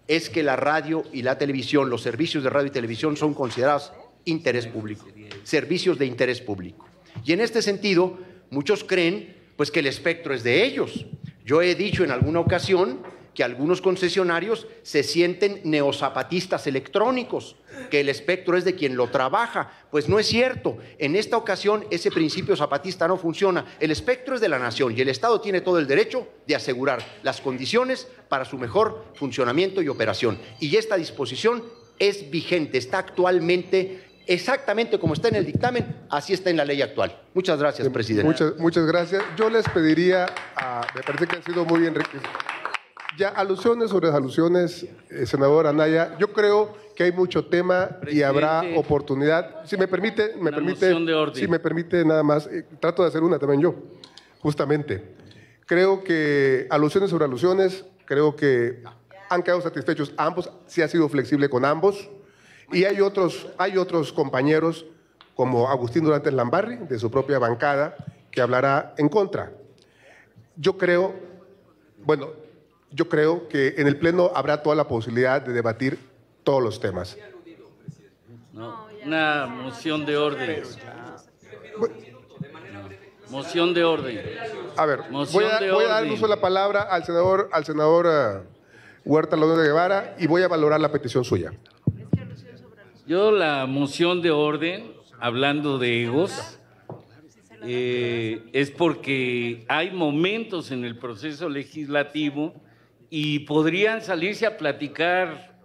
es que la radio y la televisión, los servicios de radio y televisión son considerados interés público, servicios de interés público. Y en este sentido, muchos creen pues que el espectro es de ellos. Yo he dicho en alguna ocasión que algunos concesionarios se sienten neozapatistas electrónicos, que el espectro es de quien lo trabaja. Pues no es cierto. En esta ocasión ese principio zapatista no funciona. El espectro es de la nación y el Estado tiene todo el derecho de asegurar las condiciones para su mejor funcionamiento y operación. Y esta disposición es vigente, está actualmente exactamente como está en el dictamen, así está en la ley actual. Muchas gracias, presidente. Muchas gracias. Yo les pediría, me parece que han sido muy enriquecidos. Ya, alusiones sobre alusiones, senador Anaya. Yo creo que hay mucho tema y habrá oportunidad. Si me permite, si me permite nada más, trato de hacer una también yo, justamente. Creo que alusiones sobre alusiones, Creo que han quedado satisfechos ambos, sí ha sido flexible con ambos. Y hay otros compañeros, como Agustín Durantes Lambarri, de su propia bancada, que hablará en contra. Yo creo que en el Pleno habrá toda la posibilidad de debatir todos los temas. No, una moción de orden. Moción de orden. A ver, voy a dar uso de la palabra al senador Huerta López de Guevara y voy a valorar la petición suya. Yo la moción de orden, hablando de egos, es porque hay momentos en el proceso legislativo y podrían salirse a platicar,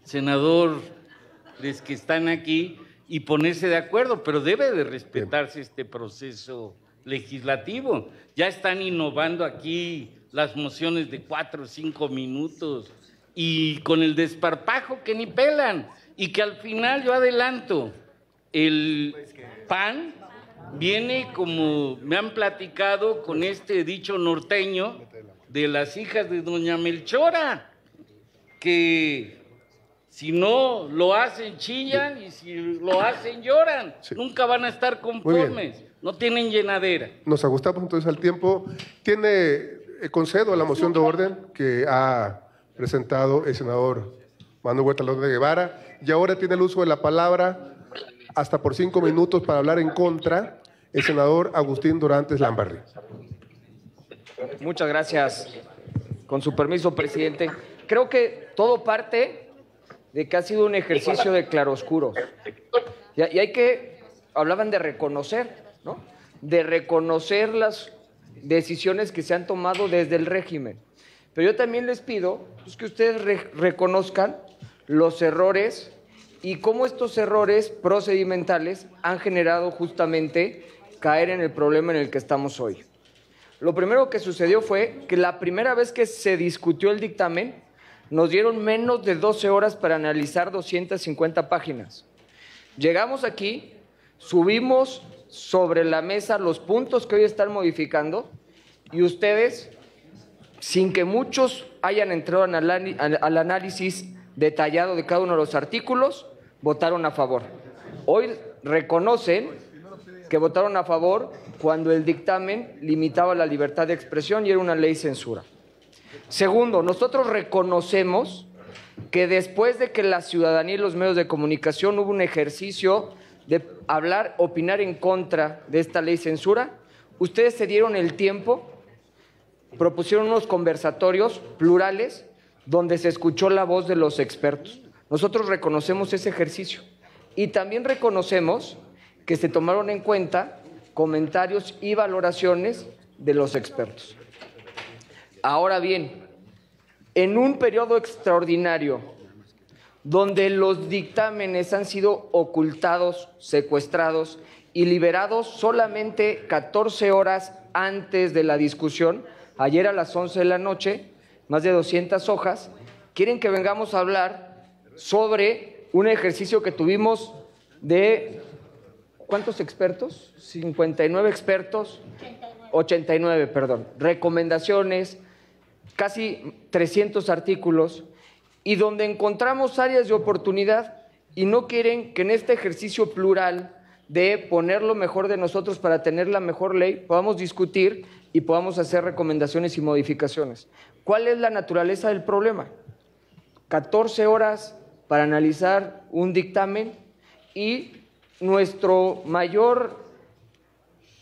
senador, los que están aquí, y ponerse de acuerdo, pero debe de respetarse este proceso legislativo. Ya están innovando aquí las mociones de 4 o 5 minutos y con el desparpajo que ni pelan, y que al final, yo adelanto, el PAN viene, como me han platicado, con este dicho norteño de las hijas de doña Melchora, que si no lo hacen chillan y si lo hacen lloran. Sí. Nunca van a estar conformes, no tienen llenadera. Nos ajustamos entonces al tiempo. Concedo la moción de orden que ha presentado el senador Manuel Huerta López de Guevara, y ahora tiene el uso de la palabra hasta por 5 minutos para hablar en contra el senador Agustín Durantes Lambarri. Muchas gracias. Con su permiso, presidente. Creo que todo parte de que ha sido un ejercicio de claroscuros. Y hay que, hablaban de reconocer, ¿no? De reconocer las decisiones que se han tomado desde el régimen. Pero yo también les pido pues, que ustedes reconozcan los errores y cómo estos errores procedimentales han generado justamente caer en el problema en el que estamos hoy. Lo primero que sucedió fue que la primera vez que se discutió el dictamen, nos dieron menos de 12 horas para analizar 250 páginas. Llegamos aquí, subimos sobre la mesa los puntos que hoy están modificando y ustedes, sin que muchos hayan entrado al análisis detallado de cada uno de los artículos, votaron a favor. Hoy reconocen que votaron a favor cuando el dictamen limitaba la libertad de expresión y era una ley censura. Segundo, nosotros reconocemos que después de que la ciudadanía y los medios de comunicación hubo un ejercicio de hablar, opinar en contra de esta ley censura, ustedes se dieron el tiempo, propusieron unos conversatorios plurales donde se escuchó la voz de los expertos. Nosotros reconocemos ese ejercicio y también reconocemos que se tomaron en cuenta comentarios y valoraciones de los expertos. Ahora bien, en un periodo extraordinario donde los dictámenes han sido ocultados, secuestrados y liberados solamente 14 horas antes de la discusión, ayer a las 11 de la noche, más de 200 hojas, quieren que vengamos a hablar sobre un ejercicio que tuvimos de, ¿cuántos expertos? 59 expertos, 89, perdón, recomendaciones, casi 300 artículos, y donde encontramos áreas de oportunidad y no quieren que en este ejercicio plural de poner lo mejor de nosotros para tener la mejor ley, podamos discutir y podamos hacer recomendaciones y modificaciones. ¿Cuál es la naturaleza del problema? 14 horas para analizar un dictamen y nuestro mayor,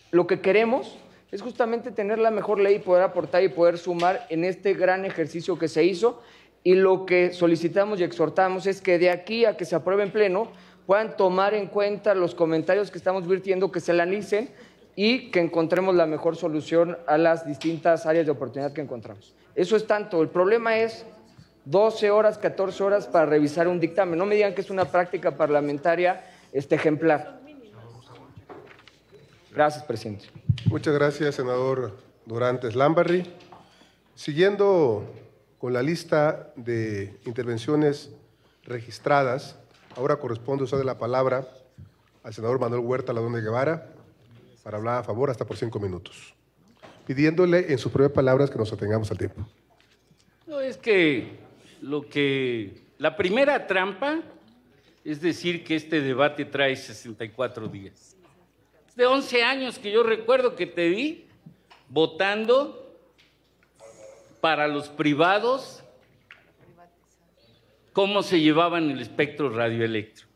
lo que queremos es justamente tener la mejor ley y poder aportar y poder sumar en este gran ejercicio que se hizo, y lo que solicitamos y exhortamos es que de aquí a que se apruebe en pleno puedan tomar en cuenta los comentarios que estamos virtiendo, que se analicen y que encontremos la mejor solución a las distintas áreas de oportunidad que encontramos. Eso es tanto. El problema es 12 horas, 14 horas para revisar un dictamen. No me digan que es una práctica parlamentaria ejemplar. Gracias, presidente. Muchas gracias, senador Durantes Lambarri. Siguiendo con la lista de intervenciones registradas, ahora corresponde usar la palabra al senador Manuel Huerta López de Guevara para hablar a favor hasta por 5 minutos, pidiéndole en sus propias palabras que nos atengamos al tiempo. No, es que la primera trampa es decir que este debate trae 64 días. Es de 11 años que yo recuerdo que te vi votando para los privados cómo se llevaban el espectro radioeléctrico.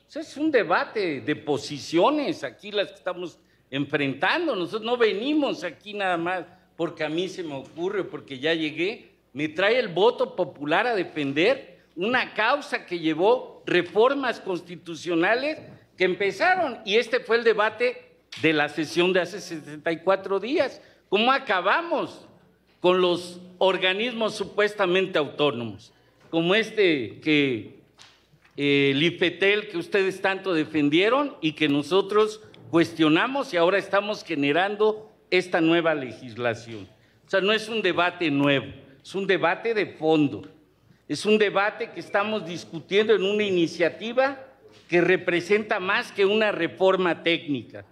O sea, es un debate de posiciones aquí las que estamos enfrentando. Nosotros no venimos aquí nada más porque a mí se me ocurre o porque ya llegué. Me trae el voto popular a defender una causa que llevó reformas constitucionales que empezaron. Y este fue el debate de la sesión de hace 74 días. ¿Cómo acabamos con los organismos supuestamente autónomos? Como que el IFETEL que ustedes tanto defendieron y que nosotros cuestionamos y ahora estamos generando esta nueva legislación. O sea, no es un debate nuevo, es un debate de fondo, es un debate que estamos discutiendo en una iniciativa que representa más que una reforma técnica.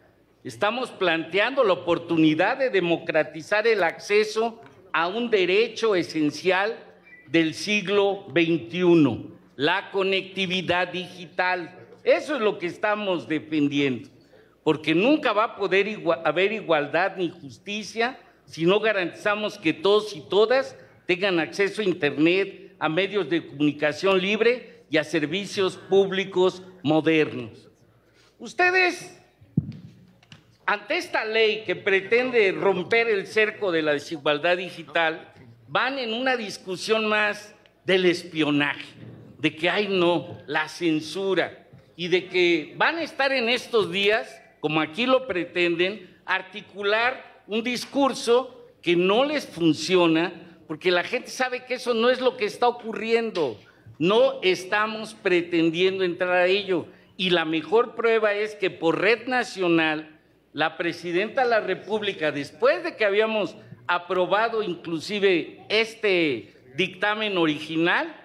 Estamos planteando la oportunidad de democratizar el acceso a un derecho esencial del siglo XXI, la conectividad digital. Eso es lo que estamos defendiendo, porque nunca va a poder haber igualdad ni justicia si no garantizamos que todos y todas tengan acceso a Internet, a medios de comunicación libre y a servicios públicos modernos. Ustedes, ante esta ley que pretende romper el cerco de la desigualdad digital, van en una discusión más del espionaje, de que ay no, la censura, y de que van a estar en estos días, como aquí lo pretenden, articular un discurso que no les funciona, porque la gente sabe que eso no es lo que está ocurriendo, no estamos pretendiendo entrar a ello, y la mejor prueba es que por Red Nacional, la presidenta de la República, después de que habíamos aprobado inclusive este dictamen original,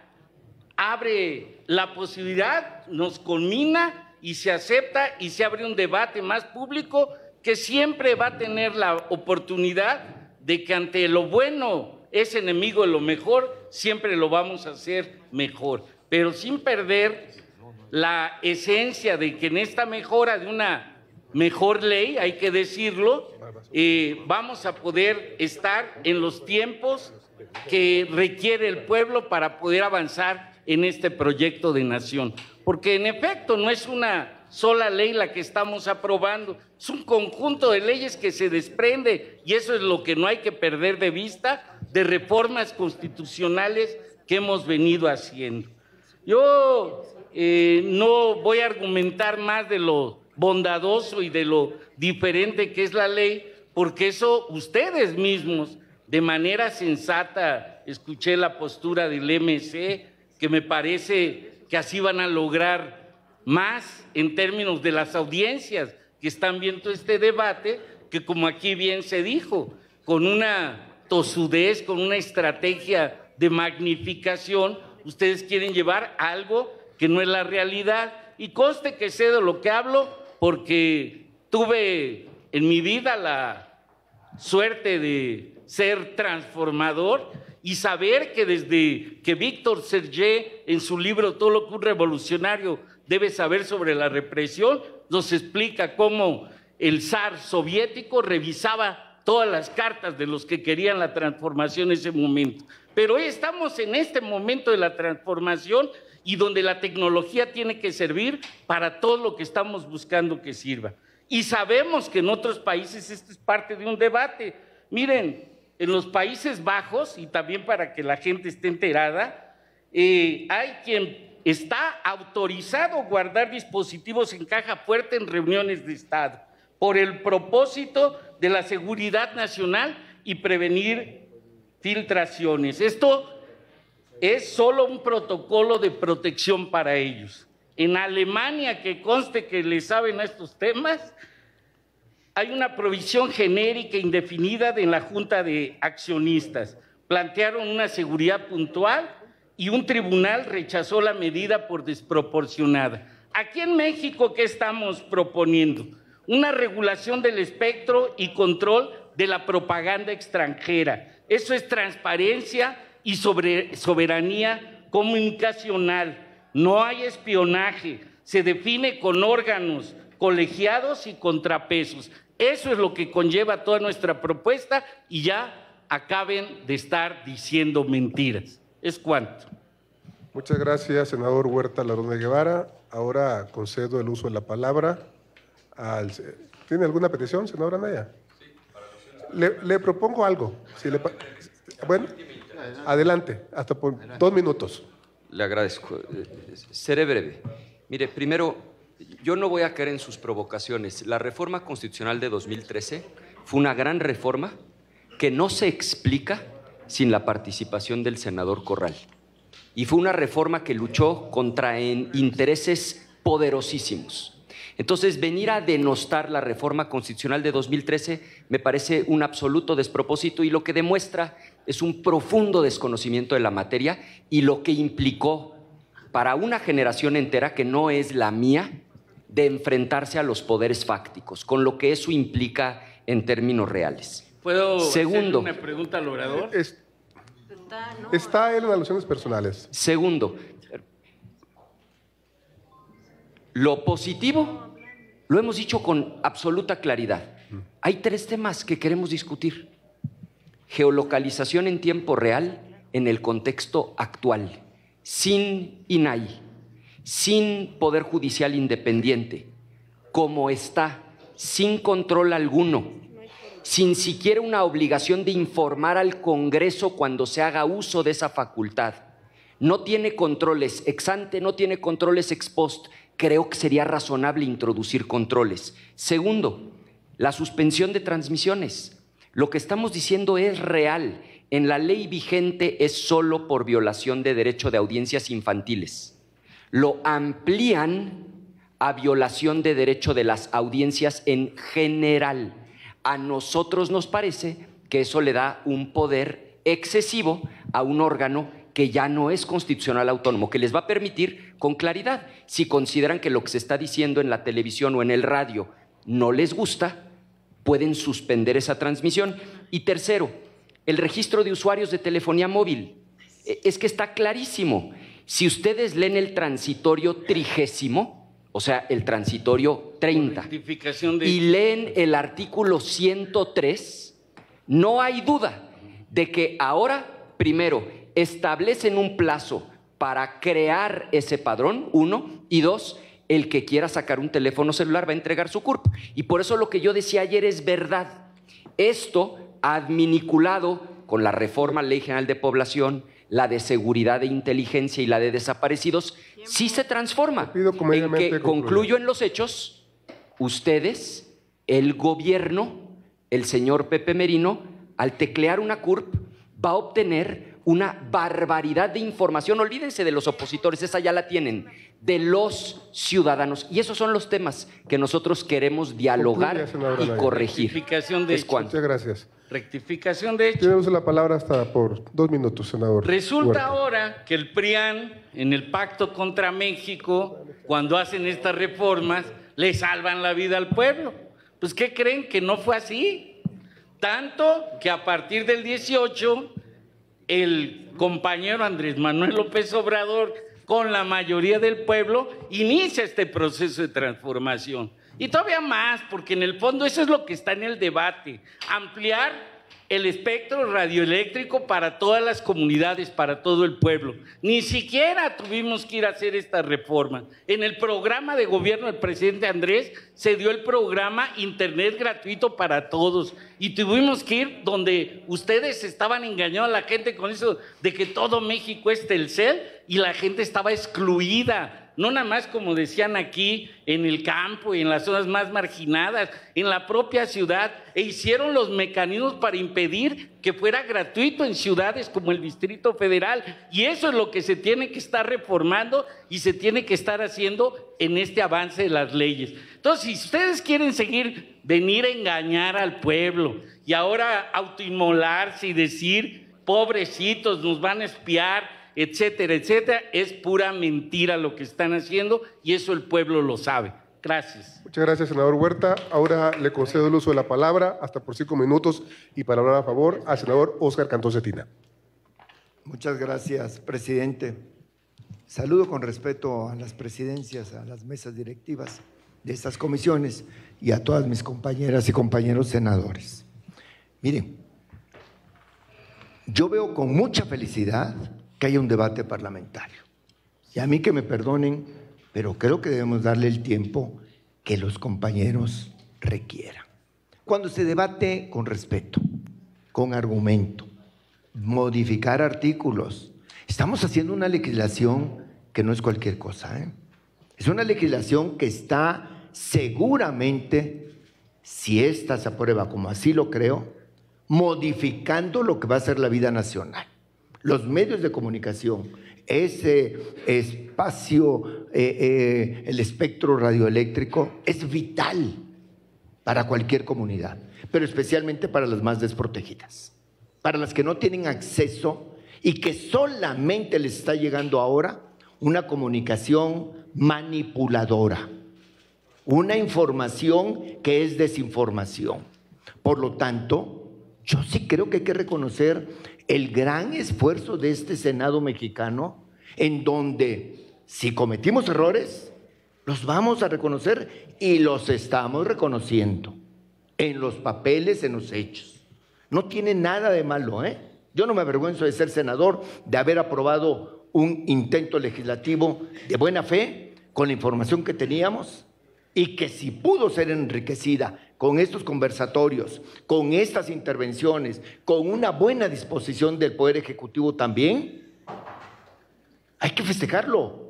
abre la posibilidad, nos conmina y se acepta y se abre un debate más público que siempre va a tener la oportunidad de que ante lo bueno es enemigo de lo mejor, siempre lo vamos a hacer mejor, pero sin perder la esencia de que en esta mejora de una mejor ley, hay que decirlo, vamos a poder estar en los tiempos que requiere el pueblo para poder avanzar en este proyecto de nación. Porque en efecto no es una sola ley la que estamos aprobando, es un conjunto de leyes que se desprende y eso es lo que no hay que perder de vista de reformas constitucionales que hemos venido haciendo. Yo no voy a argumentar más de lo bondadoso y de lo diferente que es la ley, porque eso ustedes mismos, de manera sensata, escuché la postura del MC, que me parece que así van a lograr más en términos de las audiencias que están viendo este debate, que como aquí bien se dijo, con una tosudez, con una estrategia de magnificación, ustedes quieren llevar algo que no es la realidad. Y conste que sé de lo que hablo, porque tuve en mi vida la suerte de ser transformador y saber que desde que Víctor Serge en su libro Todo lo que un revolucionario debe saber sobre la represión, nos explica cómo el zar soviético revisaba todas las cartas de los que querían la transformación en ese momento. Pero hoy estamos en este momento de la transformación y donde la tecnología tiene que servir para todo lo que estamos buscando que sirva. Y sabemos que en otros países esto es parte de un debate. Miren, en los Países Bajos, y también para que la gente esté enterada, hay quien está autorizado a guardar dispositivos en caja fuerte en reuniones de Estado, por el propósito de la seguridad nacional y prevenir filtraciones. Esto es solo un protocolo de protección para ellos. En Alemania, que conste que le saben a estos temas, hay una provisión genérica e indefinida en la Junta de Accionistas. Plantearon una seguridad puntual y un tribunal rechazó la medida por desproporcionada. Aquí en México, ¿qué estamos proponiendo? Una regulación del espectro y control de la propaganda extranjera. Eso es transparencia y soberanía comunicacional. No hay espionaje, se define con órganos colegiados y contrapesos. Eso es lo que conlleva toda nuestra propuesta y ya acaben de estar diciendo mentiras. Es cuanto. Muchas gracias, senador Huerta Ladrón de Guevara. Ahora concedo el uso de la palabra al... ¿Tiene alguna petición, senador Anaya? Le propongo algo. Bueno, adelante, hasta por 2 minutos. Le agradezco. Seré breve. Mire, primero, yo no voy a caer en sus provocaciones. La reforma constitucional de 2013 fue una gran reforma que no se explica sin la participación del senador Corral. Y fue una reforma que luchó contra intereses poderosísimos. Entonces, venir a denostar la reforma constitucional de 2013 me parece un absoluto despropósito y lo que demuestra es un profundo desconocimiento de la materia y lo que implicó para una generación entera, que no es la mía, de enfrentarse a los poderes fácticos, con lo que eso implica en términos reales. ¿Puedo hacer Segundo, una pregunta al orador? Está en alusiones personales. Segundo, lo positivo lo hemos dicho con absoluta claridad. Hay 3 temas que queremos discutir. Geolocalización en tiempo real en el contexto actual, sin INAI, sin Poder Judicial independiente, como está, sin control alguno, sin siquiera una obligación de informar al Congreso cuando se haga uso de esa facultad. No tiene controles ex ante, no tiene controles ex post. Creo que sería razonable introducir controles. Segundo, la suspensión de transmisiones. Lo que estamos diciendo es real. En la ley vigente es solo por violación de derecho de audiencias infantiles. Lo amplían a violación de derecho de las audiencias en general. A nosotros nos parece que eso le da un poder excesivo a un órgano que ya no es constitucional autónomo, que les va a permitir con claridad, si consideran que lo que se está diciendo en la televisión o en el radio no les gusta, pueden suspender esa transmisión. Y tercero, el registro de usuarios de telefonía móvil. Es que está clarísimo. Si ustedes leen el transitorio 30º, o sea, el transitorio 30, y leen el artículo 103, no hay duda de que ahora, primero, establecen un plazo para crear ese padrón, 1, y 2, el que quiera sacar un teléfono celular va a entregar su CURP. Y por eso lo que yo decía ayer es verdad. Esto adminiculado con la reforma Ley General de Población, la de Seguridad e Inteligencia y la de Desaparecidos, sí se transforma. En que, concluyo en los hechos, ustedes, el gobierno, el señor Pepe Merino, al teclear una CURP, va a obtener una barbaridad de información. Olvídense de los opositores, esa ya la tienen, de los ciudadanos. Y esos son los temas que nosotros queremos dialogar y corregir. Rectificación de hechos. Muchas gracias. Rectificación de hechos. Tiene usted la palabra hasta por 2 minutos, senador. Resulta Huerta. ahora que el PRIAN, en el Pacto contra México, cuando hacen estas reformas, le salvan la vida al pueblo. Pues, ¿qué creen? Que no fue así. Tanto que a partir del 18, el compañero Andrés Manuel López Obrador, con la mayoría del pueblo, inicia este proceso de transformación. Y todavía más, porque en el fondo eso es lo que está en el debate, ampliar el espectro radioeléctrico para todas las comunidades, para todo el pueblo. Ni siquiera tuvimos que ir a hacer esta reforma. En el programa de gobierno del presidente Andrés se dio el programa Internet gratuito para todos y tuvimos que ir donde ustedes estaban engañando a la gente con eso de que todo México es Telcel y la gente estaba excluida. No nada más como decían aquí, en el campo y en las zonas más marginadas, en la propia ciudad, e hicieron los mecanismos para impedir que fuera gratuito en ciudades como el Distrito Federal. Y eso es lo que se tiene que estar reformando y se tiene que estar haciendo en este avance de las leyes. Entonces, si ustedes quieren venir a engañar al pueblo y ahora autoinmolarse y decir, pobrecitos, nos van a espiar, etcétera, etcétera, es pura mentira lo que están haciendo y eso el pueblo lo sabe. Gracias. Muchas gracias, senador Huerta. Ahora le concedo el uso de la palabra hasta por 5 minutos y para hablar a favor al senador Óscar Cantón Cetina. Muchas gracias, presidente. Saludo con respeto a las presidencias, a las mesas directivas de estas comisiones y a todas mis compañeras y compañeros senadores. Miren, yo veo con mucha felicidad que haya un debate parlamentario. Y a mí que me perdonen, pero creo que debemos darle el tiempo que los compañeros requieran. Cuando se debate con respeto, con argumento, modificar artículos, estamos haciendo una legislación que no es cualquier cosa, ¿eh? Es una legislación que está seguramente, si esta se aprueba como así lo creo, modificando lo que va a ser la vida nacional. Los medios de comunicación, ese espacio, el espectro radioeléctrico es vital para cualquier comunidad, pero especialmente para las más desprotegidas, para las que no tienen acceso y que solamente les está llegando ahora una comunicación manipuladora, una información que es desinformación. Por lo tanto, yo sí creo que hay que reconocer el gran esfuerzo de este Senado mexicano, en donde si cometimos errores, los vamos a reconocer y los estamos reconociendo en los papeles, en los hechos. No tiene nada de malo, ¿eh? Yo no me avergüenzo de ser senador, de haber aprobado un intento legislativo de buena fe, con la información que teníamos, y que si pudo ser enriquecida con estos conversatorios, con estas intervenciones, con una buena disposición del Poder Ejecutivo también, hay que festejarlo.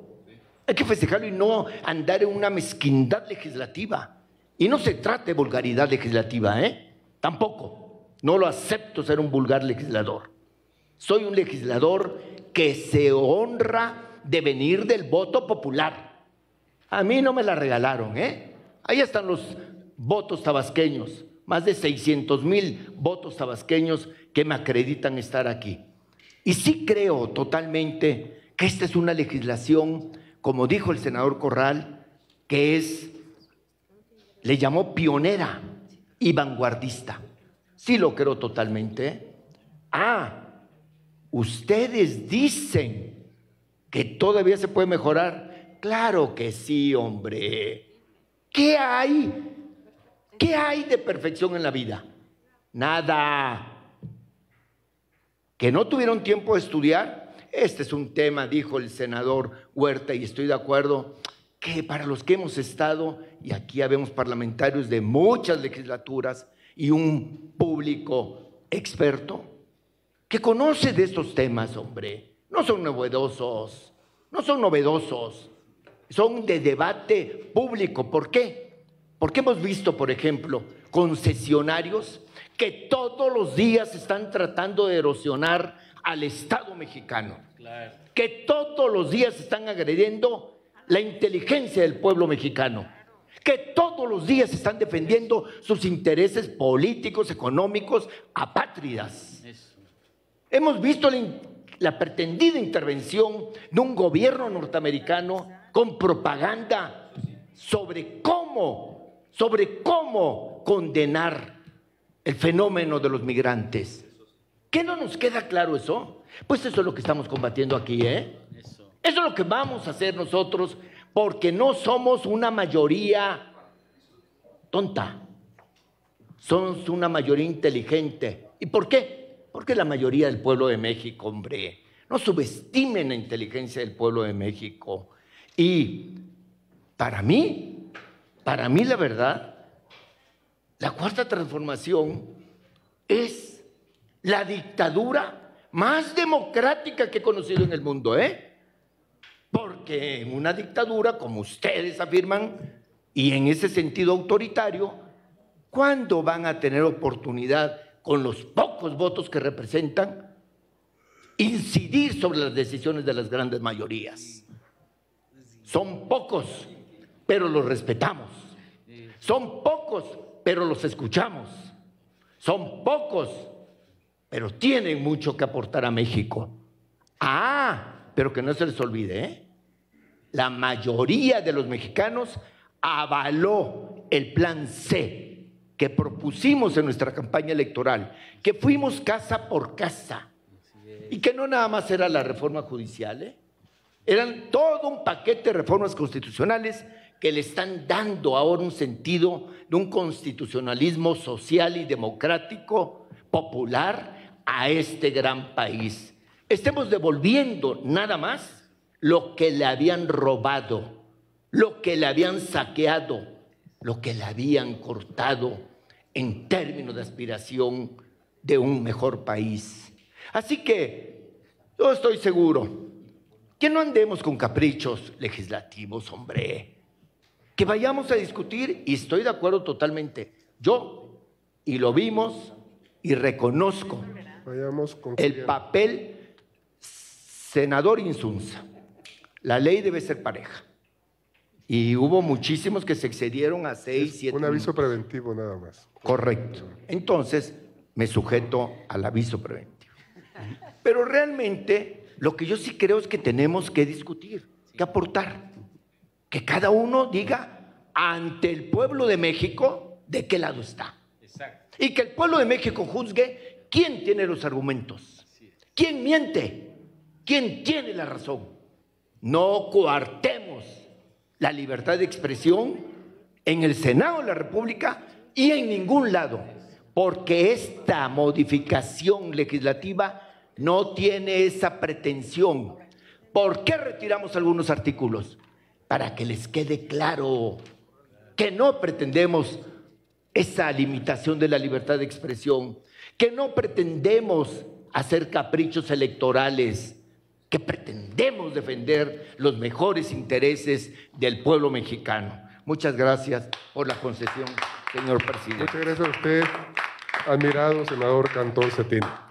Hay que festejarlo y no andar en una mezquindad legislativa. Y no se trata de vulgaridad legislativa, ¿eh? Tampoco. No lo acepto ser un vulgar legislador. Soy un legislador que se honra de venir del voto popular. A mí no me la regalaron, ¿eh? Ahí están los votos tabasqueños, más de 600,000 votos tabasqueños que me acreditan estar aquí. Y sí creo totalmente que esta es una legislación, como dijo el senador Corral, que es, le llamó pionera y vanguardista. Sí lo creo totalmente. Ustedes dicen que todavía se puede mejorar. Claro que sí, hombre. ¿Qué hay? ¿Qué hay de perfección en la vida? Nada. ¿Que no tuvieron tiempo de estudiar? Este es un tema, dijo el senador Huerta, y estoy de acuerdo, que para los que hemos estado, y aquí habemos parlamentarios de muchas legislaturas y un público experto, que conoce de estos temas, hombre. No son novedosos, son de debate público. ¿Por qué? Porque hemos visto, por ejemplo, concesionarios que todos los días están tratando de erosionar al Estado mexicano, claro, que todos los días están agrediendo la inteligencia del pueblo mexicano, que todos los días están defendiendo sus intereses políticos, económicos, apátridas. Hemos visto la pretendida intervención de un gobierno norteamericano con propaganda sobre cómo condenar el fenómeno de los migrantes. ¿Qué no nos queda claro eso? Pues eso es lo que estamos combatiendo aquí, ¿eh? Eso es lo que vamos a hacer nosotros, porque no somos una mayoría tonta, somos una mayoría inteligente. ¿Y por qué? Porque la mayoría del pueblo de México, hombre, no subestimen la inteligencia del pueblo de México. Y para mí la verdad, la Cuarta Transformación es la dictadura más democrática que he conocido en el mundo, ¿eh? Porque en una dictadura, como ustedes afirman, y en ese sentido autoritario, ¿cuándo van a tener oportunidad, con los pocos votos que representan, incidir sobre las decisiones de las grandes mayorías? Son pocos, pero los respetamos. Son pocos, pero los escuchamos. Son pocos, pero tienen mucho que aportar a México. Pero que no se les olvide, ¿eh? La mayoría de los mexicanos avaló el plan C que propusimos en nuestra campaña electoral, que fuimos casa por casa Y que no nada más era la reforma judicial, ¿eh? Eran todo un paquete de reformas constitucionales que le están dando ahora un sentido de un constitucionalismo social y democrático popular a este gran país. Estemos devolviendo nada más lo que le habían robado, lo que le habían saqueado, lo que le habían cortado en términos de aspiración de un mejor país. Así que yo estoy seguro que no andemos con caprichos legislativos, hombre. Que vayamos a discutir, y estoy de acuerdo totalmente. Yo, y lo vimos, y reconozco el papel senador Insunza. La ley debe ser pareja. Y hubo muchísimos que se excedieron a 6, 7 Un aviso preventivo nada más. Correcto. Entonces, me sujeto al aviso preventivo. Pero realmente, lo que yo sí creo es que tenemos que discutir, que aportar. Que cada uno diga ante el pueblo de México de qué lado está. Exacto. Y que el pueblo de México juzgue quién tiene los argumentos, quién miente, quién tiene la razón. No coartemos la libertad de expresión en el Senado de la República y en ningún lado, porque esta modificación legislativa no tiene esa pretensión. ¿Por qué retiramos algunos artículos? Para que les quede claro que no pretendemos esa limitación de la libertad de expresión, que no pretendemos hacer caprichos electorales, que pretendemos defender los mejores intereses del pueblo mexicano. Muchas gracias por la concesión, señor presidente. Muchas gracias a usted, admirado senador Cantón Cetina.